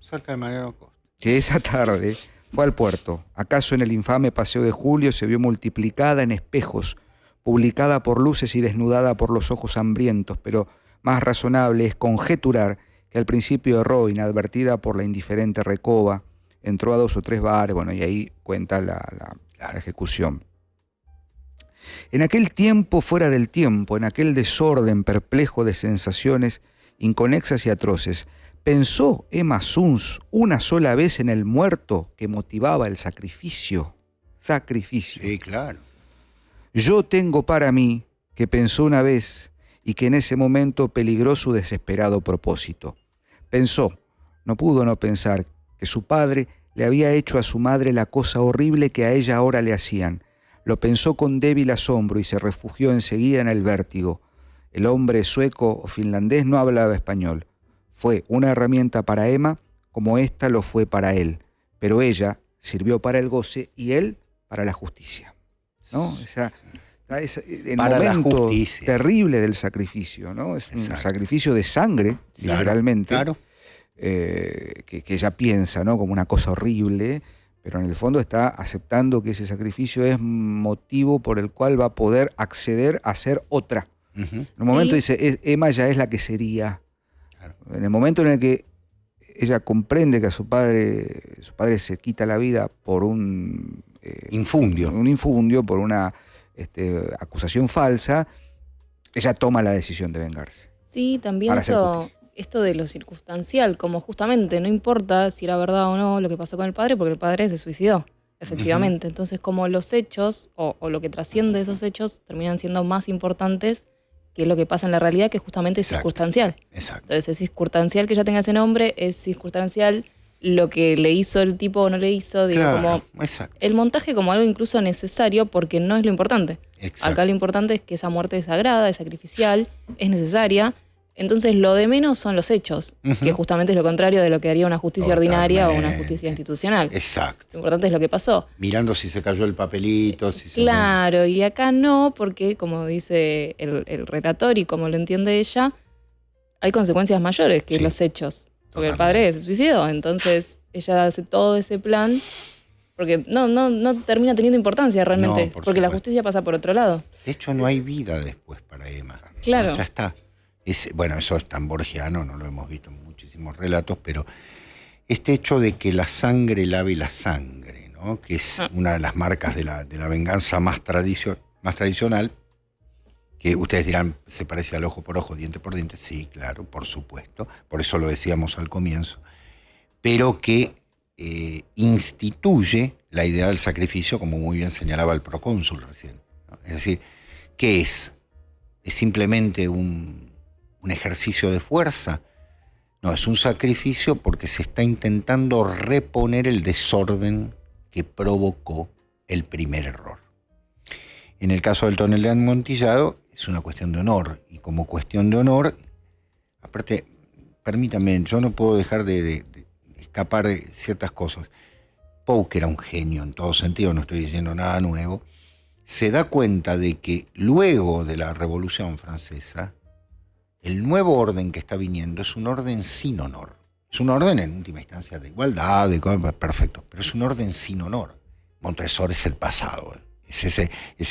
Cerca de Mariano Costa. que esa tarde fue al puerto. ¿Acaso en el infame Paseo de Julio se vio multiplicada en espejos, publicada por luces y desnudada por los ojos hambrientos? Pero más razonable es conjeturar que al principio erró, inadvertida por la indiferente Recoba, entró a 2 o 3 bares, bueno, y ahí cuenta la ejecución. En aquel tiempo fuera del tiempo, en aquel desorden perplejo de sensaciones inconexas y atroces, ¿Pensó Emma Suns una sola vez en el muerto que motivaba el sacrificio? Sacrificio. Sí, claro. Yo tengo para mí que pensó una vez y que en ese momento peligró su desesperado propósito. Pensó, no pudo no pensar, que su padre le había hecho a su madre la cosa horrible que a ella ahora le hacían. Lo pensó con débil asombro y se refugió enseguida en el vértigo. El hombre sueco o finlandés no hablaba español. Fue una herramienta para Emma como ésta lo fue para él, pero ella sirvió para el goce y él para la justicia. ¿No? El Para la momento justicia. terrible del sacrificio, ¿no? Es un Exacto. sacrificio de sangre, Claro, literalmente, claro. que ella piensa, ¿no?, como una cosa horrible, pero en el fondo está aceptando que ese sacrificio es motivo por el cual va a poder acceder a ser otra. Ujú. En un momento Sí. dice, Emma ya es la que sería. Claro. En el momento en el que ella comprende que a su padre se quita la vida por un Infundio. por una acusación falsa, ella toma la decisión de vengarse. Sí, también Para hacer esto de lo circunstancial, como justamente no importa si era verdad o no lo que pasó con el padre, porque el padre se suicidó, efectivamente. Entonces, como los hechos o lo que trasciende esos hechos terminan siendo más importantes que lo que pasa en la realidad, que justamente es Exacto. circunstancial. Exacto. Entonces, es circunstancial que ella tenga ese nombre, es circunstancial lo que le hizo el tipo o no le hizo, digo, Claro, como exacto. el montaje como algo incluso necesario, porque no es lo importante. Exacto. Acá lo importante es que esa muerte es sagrada, es sacrificial, es necesaria. Entonces lo de menos son los hechos, Ujú. que justamente es lo contrario de lo que haría una justicia ordinaria o una Totalmente. justicia institucional. Exacto. Lo importante es lo que pasó. Mirando si se cayó el papelito, si se... Claro, y acá no, porque como dice el relator y como lo entiende ella, hay consecuencias mayores que Sí. los hechos. Porque el Totalmente. padre se suicidó, entonces ella hace todo ese plan porque no termina teniendo importancia realmente, No, por porque la supuesto. justicia pasa por otro lado. De hecho, no hay vida después para Emma. Claro. Ya está. Bueno, eso es tan borgiano, no lo hemos visto en muchísimos relatos, pero este hecho de que la sangre lave la sangre, ¿no?, que es una de las marcas de la venganza más tradicional, que ustedes dirán, se parece al ojo por ojo, diente por diente. Sí, claro, por supuesto. Por eso lo decíamos al comienzo. Pero que instituye la idea del sacrificio, como muy bien señalaba el procónsul recién, ¿no? Es decir, ¿qué es? ¿Es simplemente un ejercicio de fuerza? No, es un sacrificio porque se está intentando reponer el desorden que provocó el primer error. En el caso del tonel de amontillado es una cuestión de honor, y como cuestión de honor, aparte, permítame, yo no puedo dejar de escapar de ciertas cosas. Poe, que era un genio en todo sentido, no estoy diciendo nada nuevo, se da cuenta de que luego de la Revolución Francesa, el nuevo orden que está viniendo es un orden sin honor. Es un orden en última instancia de igualdad, perfecto, pero es un orden sin honor. Montresor es el pasado, es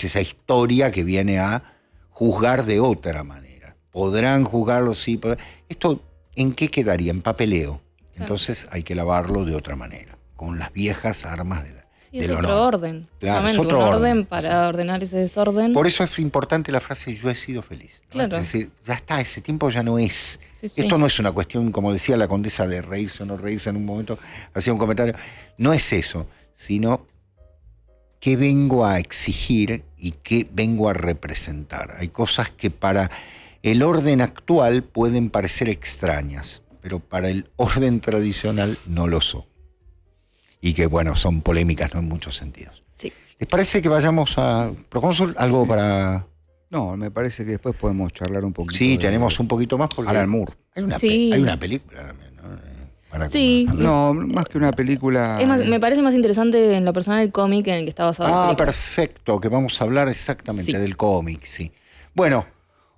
esa historia que viene a juzgar de otra manera. Podrán juzgarlo, sí. ¿Esto en qué quedaría? En papeleo. Entonces hay que lavarlo de otra manera, con las viejas armas Sí, es del otro honor. orden. Claro, es Justamente, otro un orden orden. para ordenar ese desorden. Por eso es importante la frase "yo he sido feliz", ¿no? Claro. Es decir, ya está, ese tiempo ya no es. Sí, sí. Esto no es una cuestión, como decía la condesa, de reírse o no reírse. En un momento hacía un comentario. No es eso, sino qué vengo a exigir y qué vengo a representar. Hay cosas que para el orden actual pueden parecer extrañas, pero para el orden tradicional no lo son. Y que, bueno, son polémicas, ¿no?, en muchos sentidos. Sí. ¿Les parece que vayamos a Procónsul? ¿Algo para...? No, me parece que después podemos charlar un poquito. Sí, de tenemos un poquito más porque... Alan Moore. Hay una, Sí. hay una película también, ¿no? Para Sí. conversarlo. No, más que una película. Es más, me parece más interesante en lo personal el cómic en el que está basado la película. Perfecto, que vamos a hablar exactamente Sí. del cómic, sí. Bueno,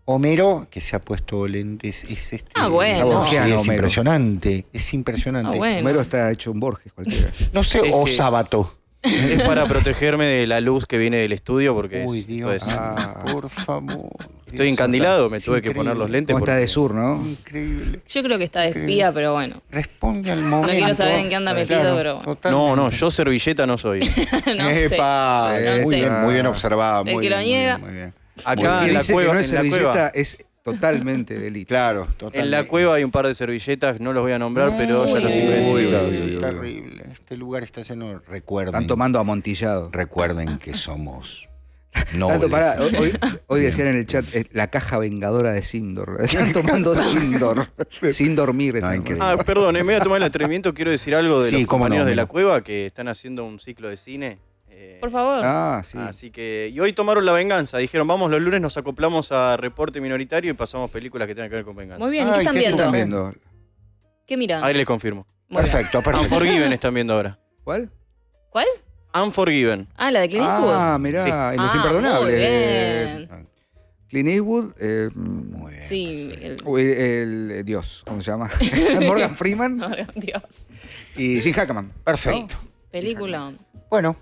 Homero, que se ha puesto lentes, es bueno. sí, Borgiano, es Homero. impresionante, es impresionante. Bueno. Homero está hecho un Borges cualquiera. No sé, Es o que- Sábato. Es para protegerme de la luz que viene del estudio porque Uy, esto Dios, es- por favor. estoy encandilado, me Es tuve que poner los increíble. lentes. Como está porque- de sur, ¿no? Increíble. Yo creo que está de espía, pero bueno. Responde al momento. quiero saber en qué anda metido, pero bueno. No, no, yo servilleta no soy. No sé. Epa, No muy sé. bien, muy bien observado. El muy que bien, lo muy niega. bien, muy bien. Acá Que en la dice cueva, que no es en la servilleta, cueva. es Totalmente delito. Claro, totalmente. En la cueva hay un par de servilletas, no los voy a nombrar, pero ya los tengo Uy, identificados. Terrible. Este lugar está lleno. Recuerden. Están tomando amontillado. Recuerden que somos Tanto, nobles. pará, hoy decían en el chat la caja vengadora de Sindor. Están tomando Sindor sin dormir. No, increíble. Ah, perdón, me voy a tomar el atrevimiento, quiero decir algo de Sí, los cómo no, compañeros de mira. la cueva que están haciendo un ciclo de cine. Por favor. Ah, sí. Así que, y hoy tomaron la venganza, dijeron, vamos los lunes, nos acoplamos a Reporte Minoritario y pasamos películas que tengan que ver con venganza. Muy bien, Ay, ¿qué están ¿qué viendo? ¿Están viendo? ¿Qué miran? Ahí les confirmo. Muy bien. Perfecto, perfecto. Unforgiven están viendo ahora. ¿Cuál? ¿Cuál? Unforgiven. Ah, la de Clint Eastwood. Ah, mirá, en Los Ah, Imperdonables. muy bien. Clint Eastwood, Muy bien. Sí, el Dios, ¿cómo se llama? Morgan Freeman Dios. y Jim Hackman. Perfecto. Película. Bueno,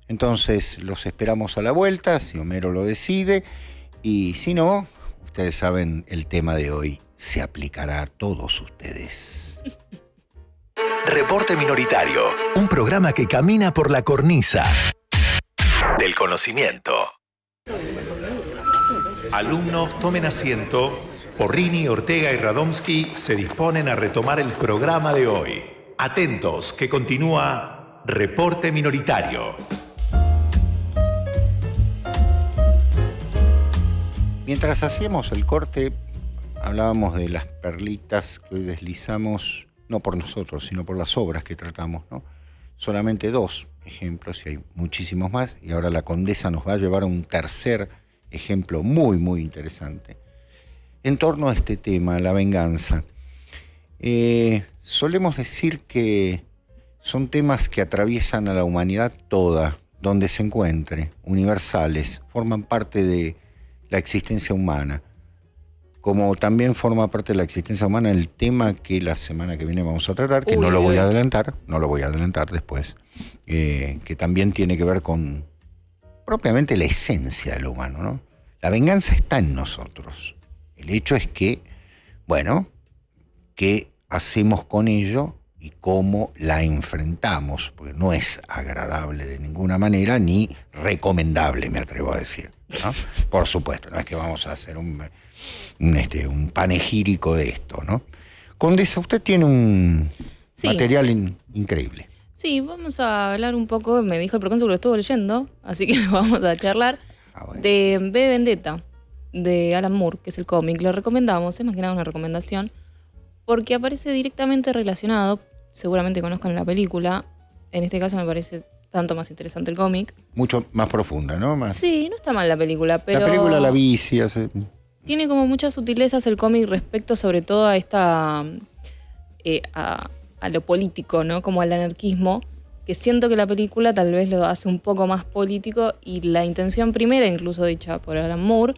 entonces los esperamos a la vuelta, si Homero lo decide. Y si no, ustedes saben, el tema de hoy se aplicará a todos ustedes. Reporte Minoritario, un programa que camina por la cornisa del conocimiento. Alumnos, tomen asiento. Porrini, Ortega y Radomski se disponen a retomar el programa de hoy. Atentos, que continúa Reporte Minoritario. Mientras hacíamos el corte, hablábamos de las perlitas que hoy deslizamos, no por nosotros, sino por las obras que tratamos, ¿no? Solamente 2 ejemplos, y hay muchísimos más, y ahora la Condesa nos va a llevar a un tercer ejemplo muy, muy interesante. En torno a este tema, la venganza, solemos decir que son temas que atraviesan a la humanidad toda, donde se encuentre, universales, forman parte de la existencia humana, como también forma parte de la existencia humana el tema que la semana que viene vamos a tratar, que no lo voy a adelantar después, que también tiene que ver con propiamente la esencia de lo humano, ¿no? La venganza está en nosotros. El hecho es que, bueno, ¿qué hacemos con ello y cómo la enfrentamos? Porque no es agradable de ninguna manera ni recomendable, me atrevo a decir, ¿no? Por supuesto, no es que vamos a hacer un panegírico de esto, ¿no? Condesa, usted tiene un Sí. material increíble. Sí, vamos a hablar un poco, me dijo el procónsul que lo estuvo leyendo, así que vamos a charlar Bueno. de V Vendetta, de Alan Moore, que es el cómic. Lo recomendamos, es más que nada una recomendación, porque aparece directamente relacionado, seguramente conozcan la película, en este caso me parece tanto más interesante el cómic. Mucho más profunda, ¿no? Más. Sí, no está mal la película, pero... La película la vi, sí, hace... Tiene como muchas sutilezas el cómic respecto sobre todo a esta... a lo político, ¿no? Como al anarquismo, que siento que la película tal vez lo hace un poco más político, y la intención primera, incluso dicha por Alan Moore,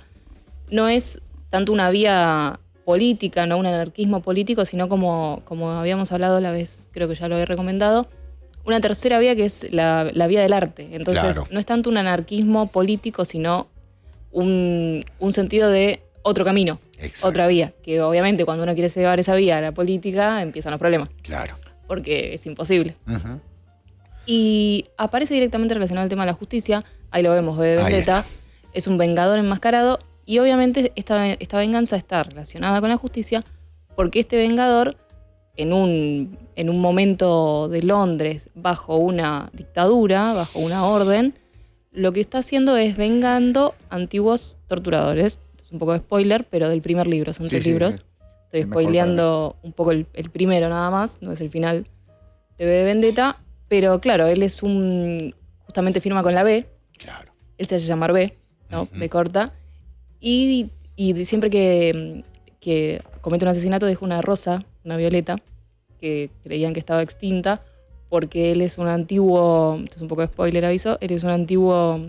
no es tanto una vía política, no un anarquismo político, sino como habíamos hablado la vez, creo que ya lo he recomendado, una tercera vía que es la vía del arte. Entonces, Claro. no es tanto un anarquismo político, sino un sentido de otro camino, Exacto. otra vía, que obviamente cuando uno quiere llevar esa vía a la política empiezan los problemas, Claro. porque es imposible. Ujú. Y aparece directamente relacionado al tema de la justicia, ahí lo vemos, V de Ahí Vendetta, está. es un vengador enmascarado, y obviamente esta venganza está relacionada con la justicia, porque este vengador, en un momento de Londres, bajo una dictadura, bajo una orden, lo que está haciendo es vengando antiguos torturadores. Esto es un poco de spoiler, pero del primer libro, son 3 libros. Estoy el mejor spoileando un poco el primero nada más, no es el final de V de Vendetta, pero claro, él es justamente firma con la B, Claro. él se hace llamar B, ¿no? B corta, y siempre que comete un asesinato deja una rosa, una violeta, que creían que estaba extinta, porque él es un antiguo, esto es un poco de spoiler aviso, él es un antiguo,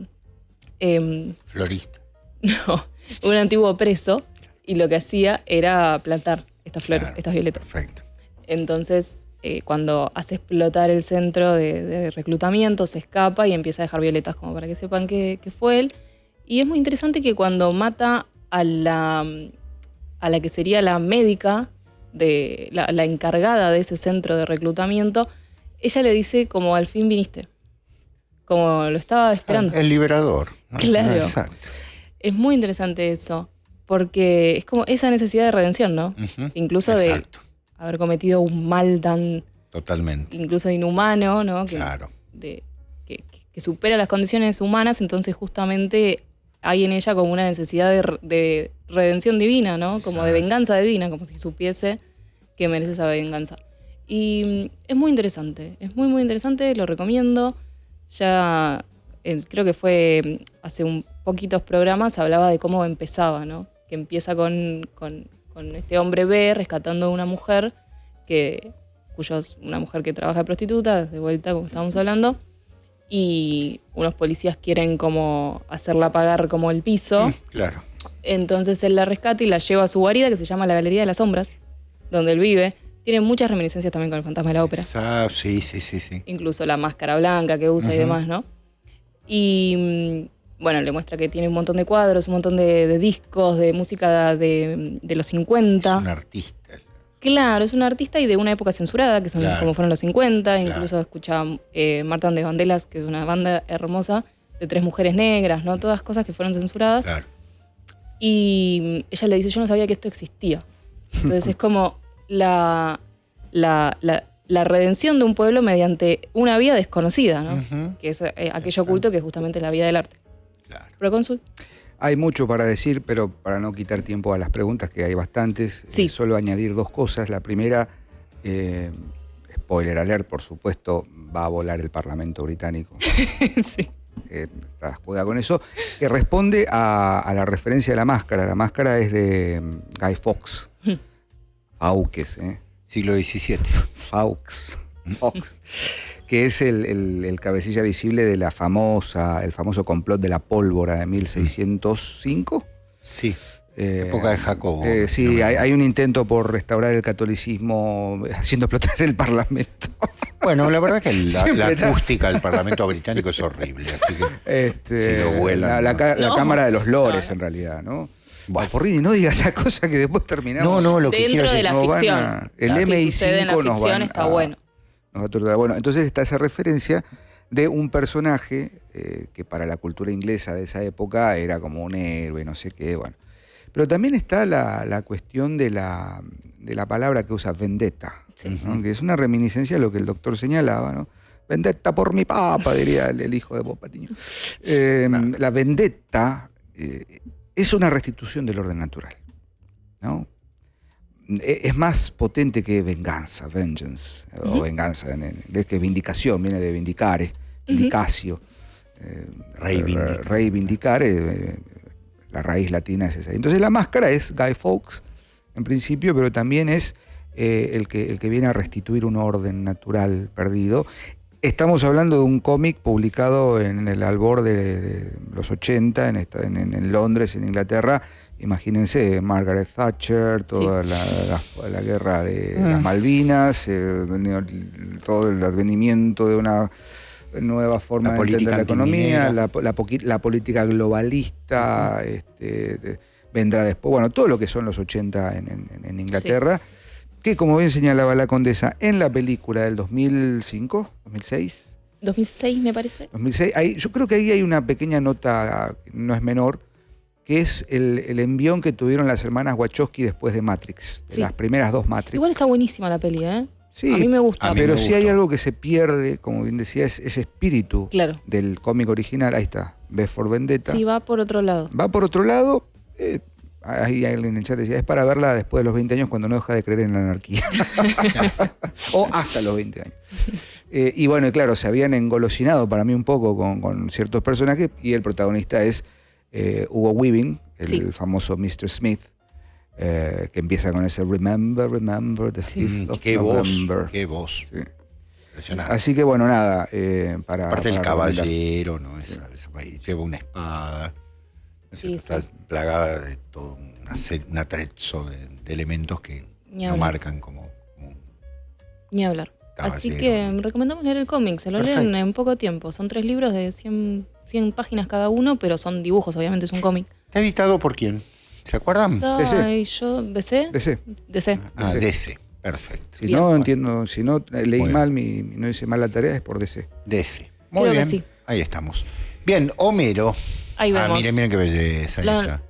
Florista. no, un antiguo preso, y lo que hacía era plantar estas flores, Claro. estas violetas. Perfecto. Entonces, cuando hace explotar el centro de reclutamiento, se escapa y empieza a dejar violetas como para que sepan que fue él. Y es muy interesante que cuando mata a la que sería la médica, la encargada de ese centro de reclutamiento, ella le dice como al fin viniste, como lo estaba esperando. El liberador, ¿no? Claro. Exacto. Es muy interesante eso, porque es como esa necesidad de redención, ¿no? Ujú. Incluso Exacto, de haber cometido un mal tan totalmente. incluso inhumano, ¿no? Claro. Que supera las condiciones humanas, entonces justamente hay en ella como una necesidad de redención divina, ¿no? Como de Exacto. venganza divina, como si supiese que merece esa venganza. Y es muy interesante, es muy, muy interesante, lo recomiendo. Ya creo que fue hace un poquitos programas, hablaba de cómo empezaba, ¿no? Que empieza con este hombre B rescatando a una mujer una mujer que trabaja de prostituta, de vuelta, como estábamos hablando, y unos policías quieren como hacerla pagar como el piso. Claro. Entonces él la rescata y la lleva a su guarida, que se llama la Galería de las Sombras, donde él vive. Tiene muchas reminiscencias también con el fantasma de la ópera. Sí, sí, sí, sí. Incluso la máscara blanca que usa y demás, ¿no? Y bueno, le muestra que tiene un montón de cuadros, un montón de discos, de música de los 50. Es un artista. Claro, es un artista y de una época censurada, que son Claro. como fueron los 50. Claro. Incluso escuchaba Marta and the Vandellas, que es una banda hermosa de 3 mujeres negras, ¿no? Todas cosas que fueron censuradas. Claro. Y ella le dice, yo no sabía que esto existía. Entonces es como la redención de un pueblo mediante una vía desconocida, ¿no? Ujú. Que es aquello oculto que es justamente la vía del arte. Claro. Procónsul. Hay mucho para decir, pero para no quitar tiempo a las preguntas, que hay bastantes, Sí. solo añadir 2 cosas. La primera, spoiler alert, por supuesto, va a volar el Parlamento británico. Sí. Juega con eso, que responde a la referencia de la máscara. La máscara es de Guy Fawkes. Fawkes, Siglo XVII. Fawkes. Fawkes, que es el cabecilla visible de el famoso complot de la pólvora de 1605. Sí. Época de Jacobo. Sí, hay un intento por restaurar el catolicismo haciendo explotar el Parlamento. Bueno, la verdad que la Siempre está- acústica del Parlamento británico es horrible, así que si lo vuelan, la No. Cámara de los Lores, No. en realidad, ¿no? Bueno. Porrini, no digas esa cosa que después terminamos. No, lo que Dentro quiero de decir, la nos van ficción. a- el Si MI5 sucede en la nos ficción van está a- bueno. nos va a torturar. Bueno, entonces está esa referencia de un personaje que para la cultura inglesa de esa época era como un héroe, no sé qué, bueno. Pero también está la cuestión de la palabra que usa vendetta, Sí. ¿no? Que es una reminiscencia de lo que el doctor señalaba, ¿no? Vendetta por mi papa, diría el hijo de Bob Patiño. La vendetta es una restitución del orden natural, ¿no? Es más potente que venganza, vengeance, o venganza en inglés, que vindicación, viene de vindicare, vindicatio. Reivindicar. Reivindicare, la raíz latina es esa. Entonces la máscara es Guy Fawkes, en principio, pero también es el que viene a restituir un orden natural perdido. Estamos hablando de un cómic publicado en el albor de los 80, en Londres, en Inglaterra. Imagínense, Margaret Thatcher, toda la guerra de las Malvinas, todo el advenimiento de una nueva forma La de entender política la economía, antiminera. la política globalista, vendrá después. Bueno, todo lo que son los 80 en Inglaterra. Que, como bien señalaba la condesa, en la película del 2005, 2006, 2006 me parece. 2006 yo creo que ahí hay una pequeña nota, no es menor, que es el envión que tuvieron las hermanas Wachowski después de Matrix, de Sí. las primeras 2 Matrix. Igual está buenísima la peli, ¿eh? Sí, a mí me gusta. a mí pero me si hay gustó. algo que se pierde, como bien decía, es ese espíritu Claro. del cómic original. Ahí está, V for Vendetta. Sí, va por otro lado. Va por otro lado. Ahí alguien en el chat decía, es para verla después de los 20 años cuando no deja de creer en la anarquía. O hasta los 20 años. Y bueno, y claro, se habían engolosinado para mí un poco con ciertos personajes y el protagonista es Hugo Weaving, el Sí. famoso Mr. Smith, que empieza con ese Remember the 5th of Qué voz, November. qué voz. Sí. Impresionante. Así que bueno, nada, para... Aparte el para recomendar. caballero, ¿no? Lleva una espada. Sí, Está sí. plagada de todo un atrezzo de elementos que Ni lo hablar. marcan como Ni hablar. Así caballero. que recomendamos leer el cómic. Se lo Perfecto. leen en poco tiempo. Son 3 libros de 100 páginas cada uno, pero son dibujos, obviamente es un cómic. ¿Está editado por quién? ¿Se acuerdan? Ay, yo, ¿DC? DC. DC. Ah, DC. DC. Perfecto. Si Bien. no entiendo, si no leí Muy mal, no hice mal la tarea, es por DC. DC. Muy Creo que bien. sí. Ahí estamos. Bien, Homero. Ahí vemos. Miren qué belleza. Ahí Lo- está.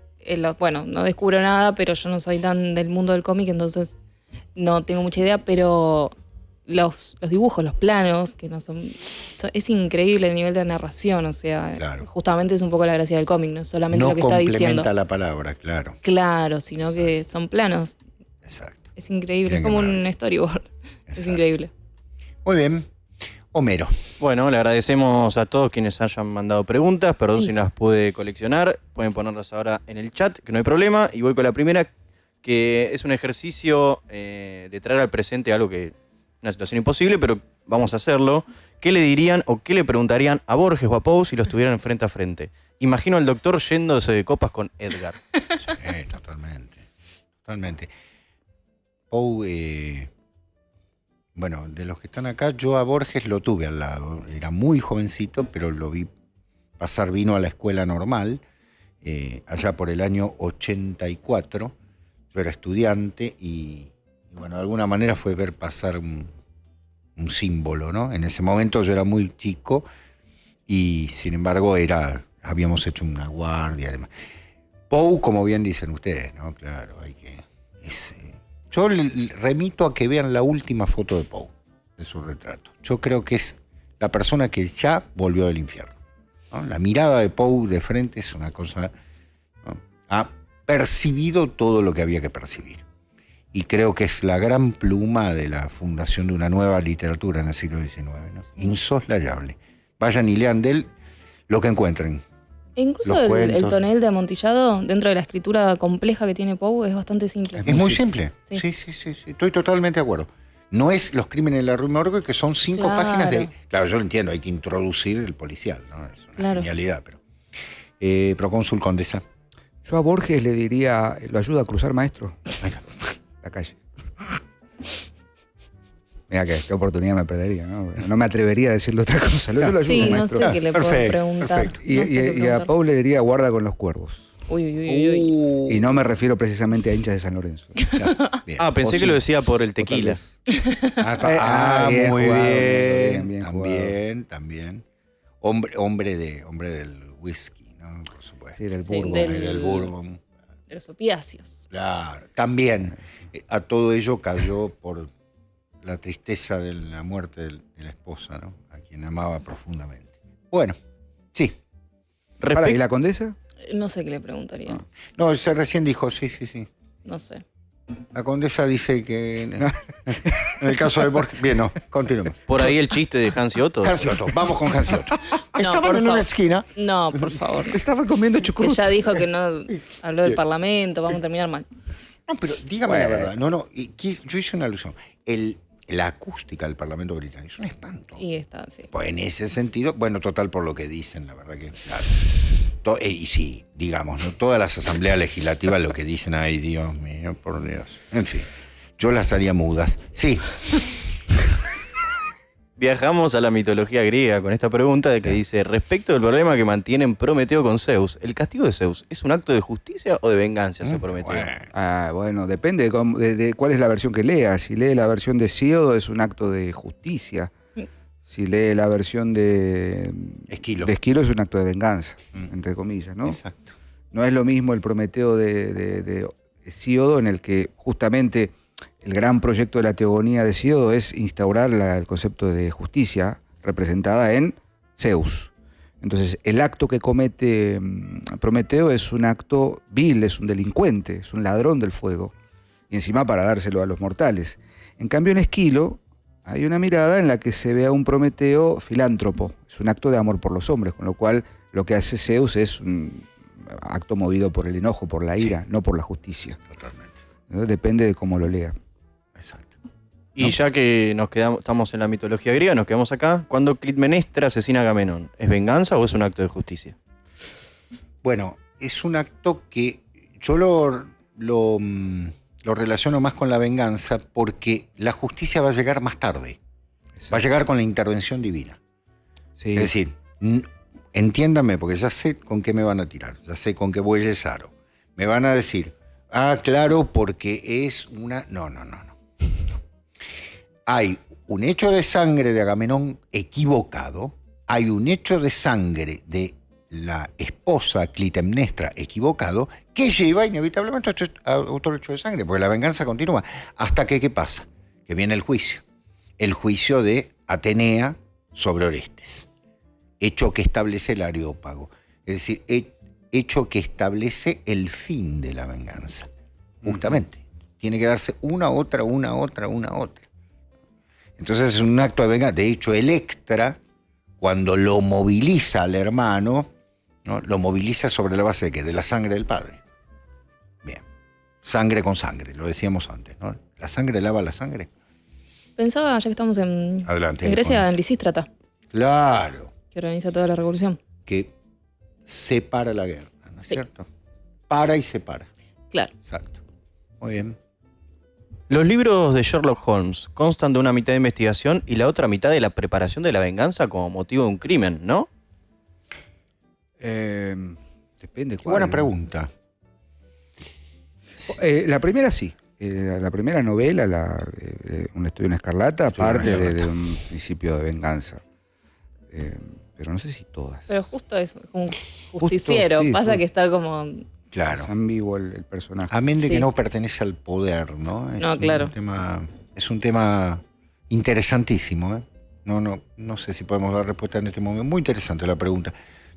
bueno, no descubro nada, pero yo no soy tan del mundo del cómic, entonces no tengo mucha idea, pero los dibujos, los planos, que no es increíble el nivel de narración, o sea, Claro. justamente es un poco la gracia del cómic, no es solamente No lo que está diciendo. complementa la palabra, claro. Claro, sino que son planos. Exacto. Es increíble, Miren es como qué un maravilla. storyboard. Es Exacto. increíble. Muy bien. Homero. Bueno, le agradecemos a todos quienes hayan mandado preguntas. Perdón Sí. si no las pude coleccionar. Pueden ponerlas ahora en el chat, que no hay problema. Y voy con la primera, que es un ejercicio de traer al presente algo que una situación imposible, pero vamos a hacerlo. ¿Qué le dirían o qué le preguntarían a Borges o a Poe si los tuvieran frente a frente? Imagino al doctor yéndose de copas con Edgar. Totalmente. Totalmente. Poe, bueno, de los que están acá, yo a Borges lo tuve al lado. Era muy jovencito, pero lo vi pasar, vino a la escuela normal, allá por el año 84. Yo era estudiante y bueno, de alguna manera fue ver pasar un símbolo, ¿no? En ese momento yo era muy chico y sin embargo habíamos hecho una guardia. Además. Poe, como bien dicen ustedes, ¿no? Claro, yo le remito a que vean la última foto de Poe, de su retrato. Yo creo que es la persona que ya volvió del infierno, ¿no? La mirada de Poe de frente es una cosa, ¿no? Ha percibido todo lo que había que percibir. Y creo que es la gran pluma de la fundación de una nueva literatura en el siglo XIX, ¿no? Insoslayable. Vayan y lean de él lo que encuentren. E incluso Los el cuentos. tonel de amontillado, dentro de la escritura compleja que tiene Poe, es bastante simple. Es muy simple. Sí. Sí. Estoy totalmente de acuerdo. No es Los crímenes de la Rue Morgue, que son 5 Claro. páginas de... Claro, yo lo entiendo, hay que introducir el policial, ¿no? Es una Claro. genialidad, pero... Procónsul Condesa. Yo a Borges le diría, ¿lo ayuda a cruzar, maestro? La calle. Mira qué oportunidad me perdería, ¿no? No me atrevería a decirle otra cosa. Yo lo ayudo, Sí, no maestro. sé qué le puedo Perfecto, preguntar. perfecto. Y, No sé qué y a preguntar. Pau le diría, guarda con los cuervos. Uy, uy, uy, uy. Y no me refiero precisamente a hinchas de San Lorenzo. Bien. Ah, pensé O que sí. lo decía por el tequila. Bien Muy jugado, bien. bien jugado. También. Hombre del whisky, ¿no? Por supuesto. Sí, del Sí, Bourbon. Del bourbon. De los opiáceos. Claro, también a todo ello cayó por la tristeza de la muerte de la esposa, ¿no? A quien amaba profundamente. Bueno, sí. Para, ¿y la condesa? No sé qué le preguntaría. No, se recién dijo, sí. No sé. La condesa dice que en el caso de Borges... Bien, no, continuemos. Por ahí el chiste de Hansi Otto. Hansi Otto, vamos con Hansi Otto. Estaban por en una favor. esquina. No, por favor. Estaba comiendo Que chucrut. ya dijo que no habló del Parlamento, vamos a terminar mal. No, pero dígame Bueno. la verdad. No, yo hice una alusión. La acústica del Parlamento británico es un espanto. Y está, sí. Pues en ese sentido, bueno, total por lo que dicen, la verdad que... Claro. Y sí, digamos, ¿no? Todas las asambleas legislativas lo que dicen, ay, Dios mío, por Dios. En fin, yo las haría mudas. Sí, Viajamos a la mitología griega con esta pregunta de que dice, respecto del problema que mantienen Prometeo con Zeus, ¿el castigo de Zeus es un acto de justicia o de venganza hacia Prometeo? Bueno, depende de cuál es la versión que lea. Si lee la versión de Hesíodo es un acto de justicia. Si lee la versión de Esquilo. Esquilo es un acto de venganza, entre comillas, ¿no? Exacto. No es lo mismo el Prometeo de Hesíodo, en el que justamente el gran proyecto de la teogonía de Hesíodo es instaurar el concepto de justicia representada en Zeus. Entonces, el acto que comete Prometeo es un acto vil, es un delincuente, es un ladrón del fuego, y encima para dárselo a los mortales. En cambio, en Esquilo hay una mirada en la que se ve a un Prometeo filántropo, es un acto de amor por los hombres, con lo cual lo que hace Zeus es un acto movido por el enojo, por la ira, no por la justicia. Totalmente. ¿No? Depende de cómo lo lea. Exacto. Y ya que estamos en la mitología griega, nos quedamos acá. ¿Cuándo Clitemnestra asesina a Agamenón? ¿Es venganza o es un acto de justicia? Bueno, es un acto que yo lo relaciono más con la venganza porque la justicia va a llegar más tarde. Va a llegar con la intervención divina. Sí. Es decir, entiéndame, porque ya sé con qué me van a tirar, ya sé con qué bueyes aro. Me van a decir, claro, porque es una... No. Hay un hecho de sangre de Agamenón equivocado, hay un hecho de sangre de la esposa Clitemnestra equivocado, que lleva inevitablemente a otro hecho de sangre, porque la venganza continúa. Hasta que, ¿qué pasa? Que viene el juicio. El juicio de Atenea sobre Orestes. Hecho que establece el Areópago. Es decir, hecho que establece el fin de la venganza. Justamente. Tiene que darse una, otra. Entonces es un acto de venganza. De hecho, Electra, cuando lo moviliza al hermano, ¿no? Lo moviliza sobre la base de ¿qué? De la sangre del padre. Bien. Sangre con sangre, lo decíamos antes, ¿no? La sangre lava la sangre. Pensaba, ya que estamos en Grecia, en Lisístrata, Claro. que organiza toda la revolución. Que separa la guerra, ¿no es cierto? Para y separa. Claro. Exacto. Muy bien. Los libros de Sherlock Holmes constan de una mitad de investigación y la otra mitad de la preparación de la venganza como motivo de un crimen, ¿no? Depende cuál. Buena pregunta. La primera sí. La primera novela, Un estudio en escarlata, parte de un principio de venganza. Pero no sé si todas. Pero justo eso, es un justiciero. sí, Pasa que está como... Claro. Es ambiguo el personaje. Amén de Sí. que no pertenece al poder, ¿no? No, claro. Es un tema interesantísimo, ¿eh? No sé si podemos dar respuesta en este momento. Muy interesante la pregunta.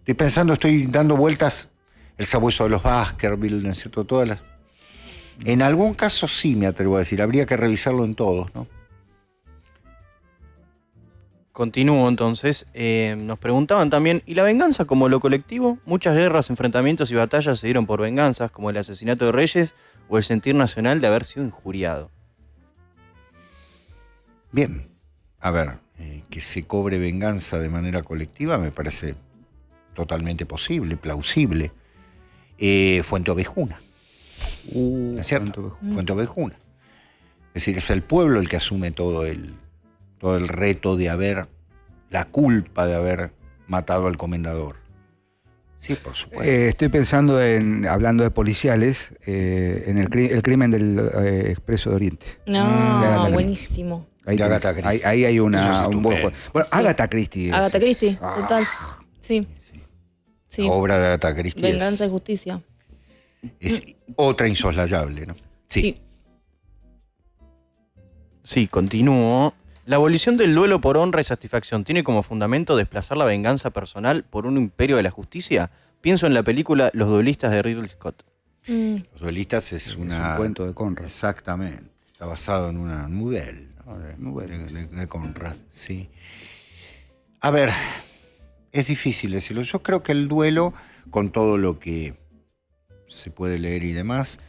Estoy dando vueltas el sabueso de los Baskerville, ¿no es cierto? Todas las... En algún caso sí me atrevo a decir, habría que revisarlo en todos, ¿no? Continúo entonces. Nos preguntaban también, ¿y la venganza como lo colectivo? Muchas guerras, enfrentamientos y batallas se dieron por venganzas, como el asesinato de reyes o el sentir nacional de haber sido injuriado. Bien, a ver, que se cobre venganza de manera colectiva me parece totalmente posible, plausible. Fuente Ovejuna, ¿no es cierto? Fuente Ovejuna. Es decir, es el pueblo el que asume todo el reto de la culpa de haber matado al comendador. Sí, por supuesto. Estoy pensando hablando de policiales, en el crimen del Expreso de Oriente. De Agatha No, Christie. buenísimo. Ahí, De Agatha tenés. Christie. Ahí hay Eso es un buen estupendo. juego. Bueno, Sí. Agatha Christie. Agatha Christie, Ah. total. Sí. Sí. La obra de Agatha Christie Venganza y justicia. es otra insoslayable, ¿no? Sí. Sí, continúo. La abolición del duelo por honra y satisfacción tiene como fundamento desplazar la venganza personal por un imperio de la justicia. Pienso en la película Los duelistas de Ridley Scott. Los duelistas es un cuento de Conrad. Exactamente. Está basado en una novela, ¿no? Novela. de Conrad, sí. A ver, es difícil decirlo. Yo creo que el duelo, con todo lo que se puede leer y demás,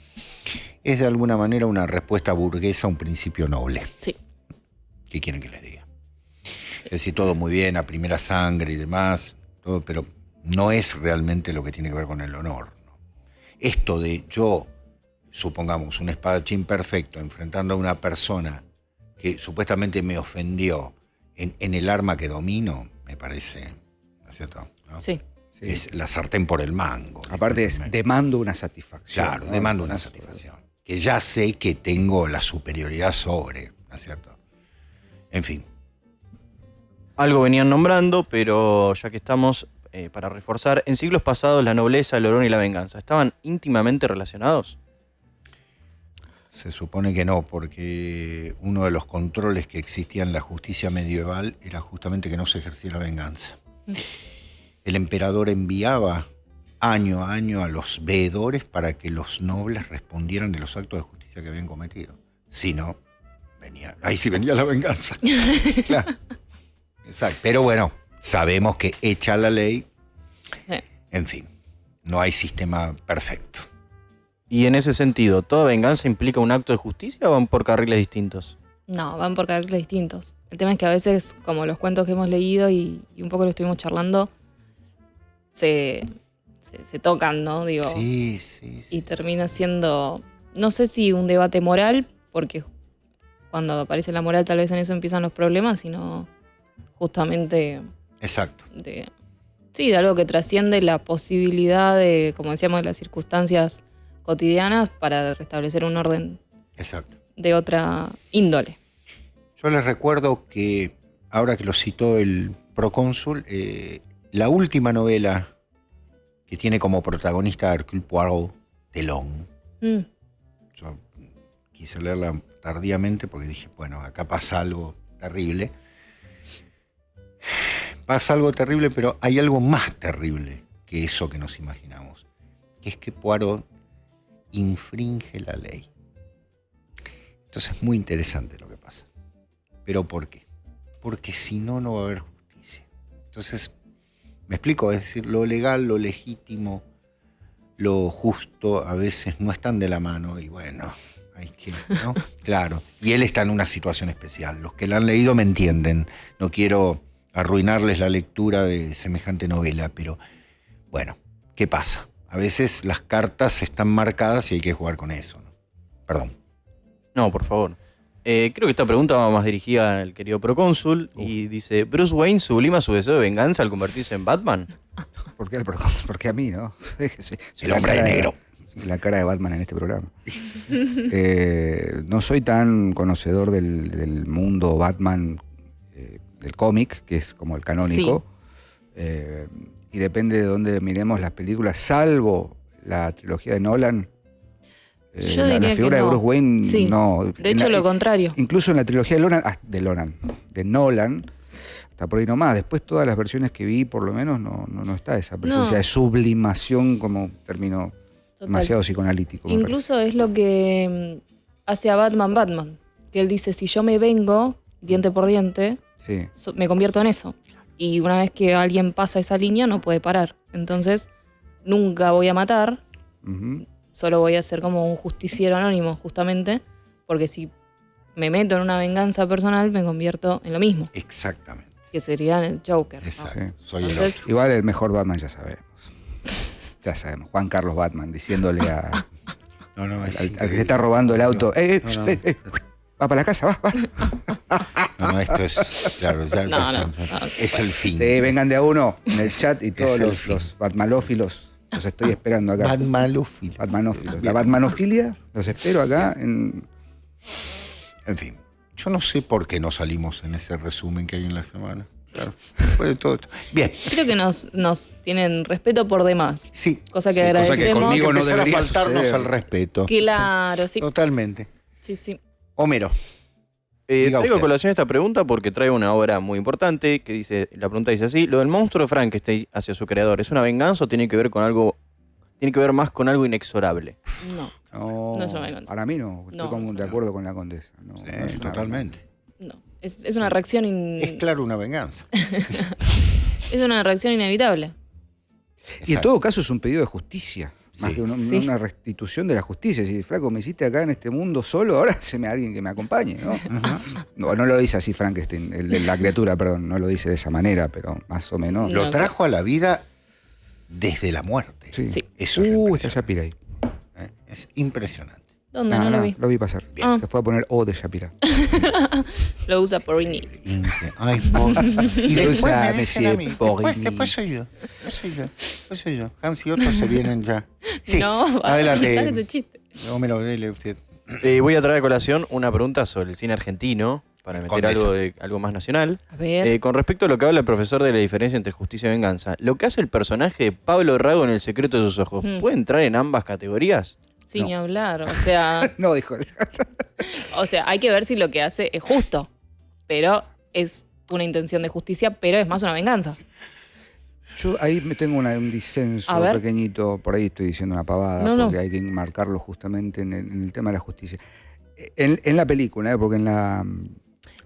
es de alguna manera una respuesta burguesa a un principio noble. Sí. ¿Qué quieren que les diga? Es decir, todo muy bien, a primera sangre y demás, todo, pero no es realmente lo que tiene que ver con el honor, ¿no? Esto de yo, supongamos, un espadachín perfecto enfrentando a una persona que supuestamente me ofendió en el arma que domino, me parece, ¿no es cierto? ¿No? Sí. Sí. Es la sartén por el mango. Aparte es demando una satisfacción. Claro, ¿no? demando una satisfacción. Que ya sé que tengo la superioridad sobre, ¿no es cierto? En fin. Algo venían nombrando, pero ya que estamos, para reforzar, en siglos pasados la nobleza, el honor y la venganza, ¿estaban íntimamente relacionados? Se supone que no, porque uno de los controles que existía en la justicia medieval era justamente que no se ejerciera venganza. El emperador enviaba año a año a los veedores para que los nobles respondieran de los actos de justicia que habían cometido. Si no, ahí sí venía la venganza. Claro. Exacto. Pero bueno, sabemos que hecha la ley, en fin, no hay sistema perfecto. Y en ese sentido, ¿toda venganza implica un acto de justicia o van por carriles distintos? No, van por carriles distintos. El tema es que a veces, como los cuentos que hemos leído y un poco lo estuvimos charlando, se tocan, ¿no? Digo, Sí. y termina siendo, no sé si un debate moral, porque cuando aparece la moral tal vez en eso empiezan los problemas, sino justamente Exacto. de algo que trasciende la posibilidad de, como decíamos, de las circunstancias cotidianas para restablecer un orden Exacto. de otra índole. Yo les recuerdo que, ahora que lo citó el procónsul, la última novela que tiene como protagonista a Hercule Poirot Delon. Yo quise leerla tardíamente porque dije, bueno, acá pasa algo terrible. Pasa algo terrible, pero hay algo más terrible que eso que nos imaginamos, que es que Poirot infringe la ley. Entonces es muy interesante lo que pasa. ¿Pero por qué? Porque si no, no va a haber justicia. Entonces, me explico, es decir, lo legal, lo legítimo, lo justo a veces no están de la mano y bueno, hay que, ¿no? Claro. Y él está en una situación especial. Los que la han leído me entienden. No quiero arruinarles la lectura de semejante novela, pero bueno, ¿qué pasa? A veces las cartas están marcadas y hay que jugar con eso, ¿no? Perdón. No, por favor. Creo que esta pregunta va más dirigida al querido procónsul y dice, ¿Bruce Wayne sublima su deseo de venganza al convertirse en Batman? ¿Por qué a mí, no? Soy El hombre de negro. Soy la cara de Batman en este programa. No soy tan conocedor del mundo Batman, del cómic, que es como el canónico. Y depende de dónde miremos las películas, salvo la trilogía de Nolan. Yo la diría figura que no. de Bruce Wayne, Sí. no. De hecho, lo contrario. Incluso en la trilogía de Nolan, está por ahí nomás. Después todas las versiones que vi, por lo menos, no está esa presencia No. de sublimación como término Total. demasiado psicoanalítico. me Incluso es lo que hace a Batman, que él dice, si yo me vengo diente por diente, parece. Sí. me convierto en eso. Y una vez que alguien pasa esa línea, no puede parar. Entonces, nunca voy a matar, Ujú. solo voy a ser como un justiciero anónimo, justamente, porque si me meto en una venganza personal, me convierto en lo mismo, Exactamente. que sería en el Joker, ¿no? Exacto. Sí. Soy el Entonces, otro. Igual el mejor Batman ya sabemos. Ya sabemos. Juan Carlos Batman diciéndole al No, es que increíble. se está robando el auto. No. Va para la casa, va. No, esto es, claro, ya No, está, no, ya- no. es el fin. Sí, vengan de a uno en el chat y todos el los fin. Batmalófilos los estoy esperando acá. Batmalófilo. Batmanófilos. La Batmanofilia los espero acá en... En fin, yo no sé por qué no salimos en ese resumen que hay en la semana. Claro, después de todo esto. Bien, creo que nos tienen respeto por demás, sí. cosa que Sí, cosa que agradecemos. conmigo no empezar a debería faltarnos suceder. al respeto. Claro, sí. Totalmente. Sí. Homero. Diga Traigo a usted. colación esta pregunta porque trae una obra muy importante que dice, la pregunta dice así, ¿lo del monstruo Frankenstein hacia su creador es una venganza o tiene que ver con algo, tiene que ver más con algo inexorable? No, No, No es una venganza. para mí no. Estoy No, como no es de una acuerdo con la condesa. No, Sí, no es una totalmente. no. Es una reacción Es claro una venganza. es una reacción inevitable. Y en Exacto. todo caso es un pedido de justicia, más Sí. que Sí. una restitución de la justicia. Si, flaco, me hiciste acá en este mundo solo, ahora haceme a alguien que me acompañe, ¿no? No lo dice así Frankenstein, la criatura, perdón, no lo dice de esa manera, pero más o menos. No. Lo trajo a la vida desde la muerte. Sí. Sí. Eso es lo Está impresionante. Shapira ahí. Es impresionante. ¿Dónde? No lo vi. Lo vi pasar. Bien. Se fue a poner O de Shapira. Lo usa Porini. Ay, por... Y después Usa me dicen a mí. Monsieur Porini. Después soy yo. Después soy yo. Hans y otros se vienen ya. Sí, No, adelante. dejar ese chiste. Homero, dele usted. Voy a traer a colación una pregunta sobre el cine argentino para meter Condesa. algo más nacional. A ver. Con respecto a lo que habla el profesor de la diferencia entre justicia y venganza, lo que hace el personaje de Pablo Rago en El secreto de sus ojos, ¿puede entrar en ambas categorías? Sin no. ni hablar. O dijo. sea, hay que ver si lo que hace es justo. Pero es una intención de justicia, pero es más una venganza. Yo ahí me tengo un disenso A ver. pequeñito, por ahí estoy diciendo una pavada, No, no. porque hay que marcarlo justamente en el tema de la justicia. En la película, porque en la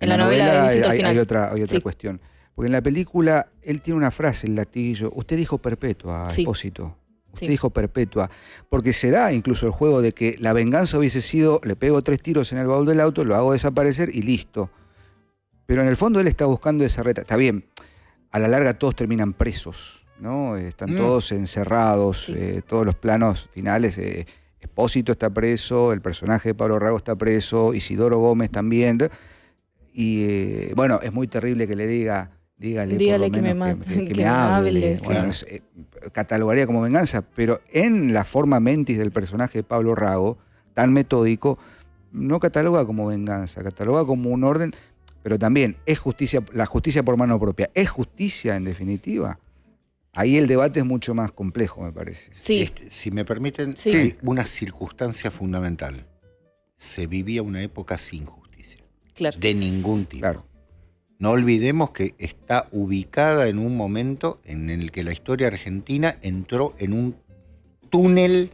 novela es distinto al hay final. otra Sí. cuestión. Porque en la película él tiene una frase, el latillo, usted dijo perpetua, Sí. Espósito. Usted Sí. dijo perpetua. Porque se da incluso el juego de que la venganza hubiese sido, le pego 3 tiros en el baúl del auto, lo hago desaparecer y listo. Pero en el fondo él está buscando esa reta. Está bien, a la larga todos terminan presos, ¿no? Están todos encerrados, Sí. todos los planos finales. Espósito está preso, el personaje de Pablo Rago está preso, Isidoro Gómez también. Y bueno, es muy terrible que le dígale por Dígale lo que me menos mate, que que me me hable. hable, Bueno, sí. catalogaría como venganza, pero en la forma mentis del personaje de Pablo Rago, tan metódico, no cataloga como venganza, cataloga como un orden, pero también es justicia, la justicia por mano propia. ¿Es justicia en definitiva? Ahí el debate es mucho más complejo, me parece. Sí, Si me permiten, Sí. hay una circunstancia fundamental. Se vivía una época sin justicia, claro. de ningún tipo. Claro. No olvidemos que está ubicada en un momento en el que la historia argentina entró en un túnel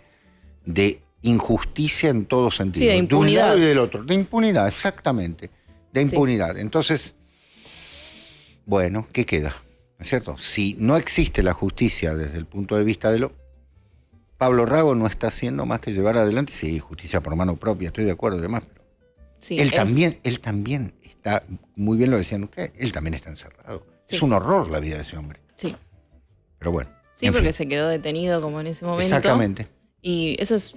de injusticia en todo sentido. Sí, de un impunidad. lado y del otro. De impunidad, exactamente. De Sí. impunidad. Entonces, bueno, ¿qué queda? ¿Es cierto? Si no existe la justicia desde el punto de vista de lo... Pablo Rago no está haciendo más que llevar adelante, sí, justicia por mano propia, estoy de acuerdo y demás, pero Sí, él también está, muy bien lo decían ustedes, él también está encerrado. Sí. Es un horror la vida de ese hombre. Sí, Pero bueno. sí, en porque fin. se quedó detenido como en ese momento. Exactamente. Y eso es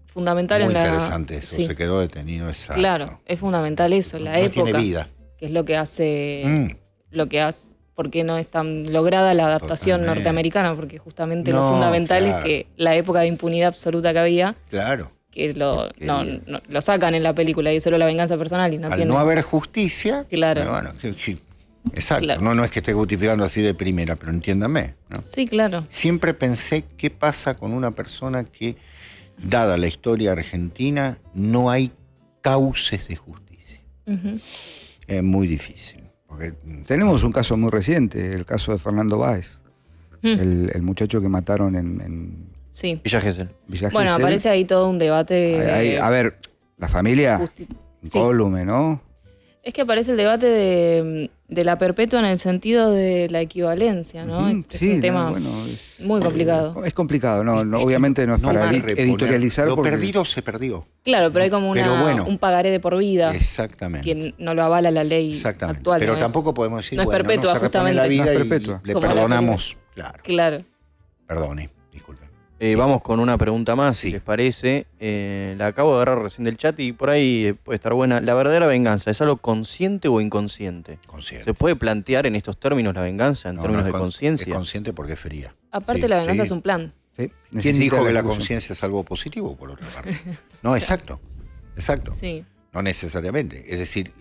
fundamental Muy en la... interesante eso, Sí, se quedó detenido, exacto. claro, es fundamental eso, la no época, tiene vida. que es lo que hace... Mm. Lo que hace... ¿Por qué no es tan lograda la adaptación Totalmente. norteamericana? Porque justamente lo No, fundamental claro. es que la época de impunidad absoluta que había, Claro. que lo, Porque no, lo sacan en la película y es solo la venganza personal y no Al tiene... no haber justicia, Claro. bueno, exacto. Claro. No es que esté justificando así de primera, pero entiéndame, ¿no? Sí, claro. Siempre pensé qué pasa con una persona que, dada la historia argentina, no hay cauces de justicia. Ujú. Es muy difícil. Porque, Tenemos un caso muy reciente, el caso de Fernando Báez, el muchacho que mataron en Sí. Villa Gesell. Villa Bueno, Gesell. aparece ahí todo un debate... A ver, la familia, justi- sí. incólume, ¿no? Es que aparece el debate de la perpetua en el sentido de la equivalencia, ¿no? Ujú, Es sí, un tema no, bueno, muy complicado. es complicado, obviamente no es no para va a reponer. editorializar. Lo porque- perdido se perdió. Claro, pero hay como Pero bueno. un pagaré de por vida Exactamente. que no lo avala la ley Exactamente. actual. Pero no es- tampoco podemos decir, no es bueno, perpetua, no se repone la justamente. vida No es y perpetua. le Como la perdonamos. Claro. Claro. Perdone, disculpen. Vamos con una pregunta más, Sí. si les parece. La acabo de agarrar recién del chat y por ahí puede estar buena. ¿La verdadera venganza es algo consciente o inconsciente? Consciente. ¿Se puede plantear en estos términos la venganza, en No, términos no es de Es conciencia? consciente porque es fría. Aparte, Sí, la venganza sí. es un plan. Sí, ¿Quién necesita dijo que la ejecución. conciencia es algo positivo, por otra parte? No, exacto. Exacto. Sí. No necesariamente. Es decir,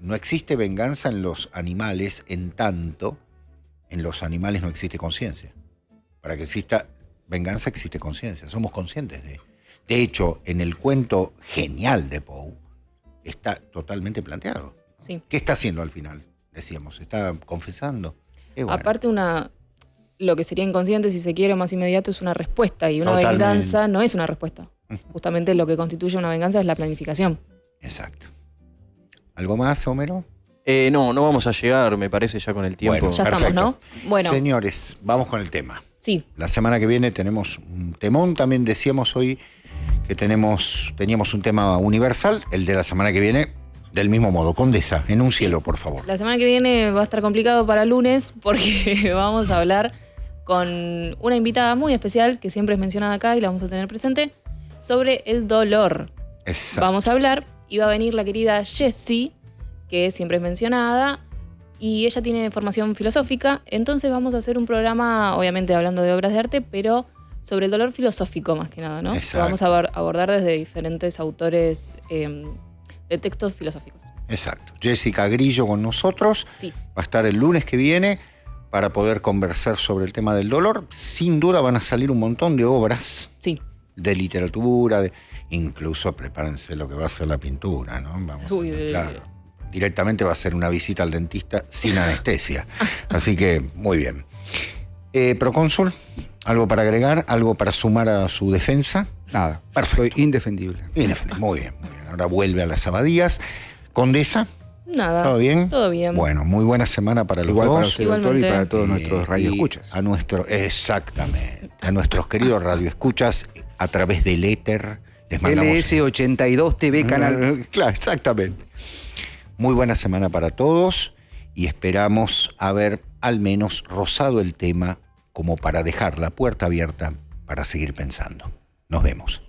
no existe venganza en los animales en tanto en los animales no existe conciencia. Para que exista venganza existe conciencia. Somos conscientes de... De hecho, en el cuento genial de Poe está totalmente planteado. Sí. ¿Qué está haciendo al final? Decíamos, está confesando. Bueno, Aparte, lo que sería inconsciente, si se quiere, más inmediato, es una respuesta. Y una Totalmente. venganza no es una respuesta. Justamente lo que constituye una venganza es la planificación. exacto. ¿Algo más, Homero? No vamos a llegar, me parece, ya con el tiempo. Bueno, Ya estamos, perfecto. ¿no? Bueno, Señores, vamos con el tema. sí. La semana que viene tenemos un temón. También decíamos hoy que teníamos un tema universal. El de la semana que viene, del mismo modo. Condesa, en un cielo, por favor. La semana que viene va a estar complicado para lunes porque vamos a hablar con una invitada muy especial que siempre es mencionada acá y la vamos a tener presente sobre el dolor. Exacto. Vamos a hablar y va a venir la querida Jessie, que siempre es mencionada, y ella tiene formación filosófica, entonces vamos a hacer un programa, obviamente hablando de obras de arte, pero sobre el dolor filosófico más que nada, ¿no? Exacto. Lo vamos a abordar desde diferentes autores de textos filosóficos. Exacto. Jessica Grillo con nosotros. Sí, Va a estar el lunes que viene para poder conversar sobre el tema del dolor. Sin duda van a salir un montón de obras sí. de literatura, incluso prepárense lo que va a ser la pintura, ¿no? Vamos Uy, a claro. Directamente va a ser una visita al dentista sin anestesia. Así que, muy bien. Procónsul, ¿algo para agregar? ¿Algo para sumar a su defensa? Nada, Perfecto. soy indefendible. Muy bien, muy bien. Ahora vuelve a las abadías. Condesa, Nada. ¿todo bien? Todo bien. Bueno, muy buena semana para los Igual para dos. usted, doctor, y Igualmente. para todos nuestros Y radioescuchas. Exactamente. A nuestros queridos radioescuchas a través del éter. Les mandamos. LS82 TV Canal. Claro, exactamente. Muy buena semana para todos y esperamos haber al menos rozado el tema como para dejar la puerta abierta para seguir pensando. Nos vemos.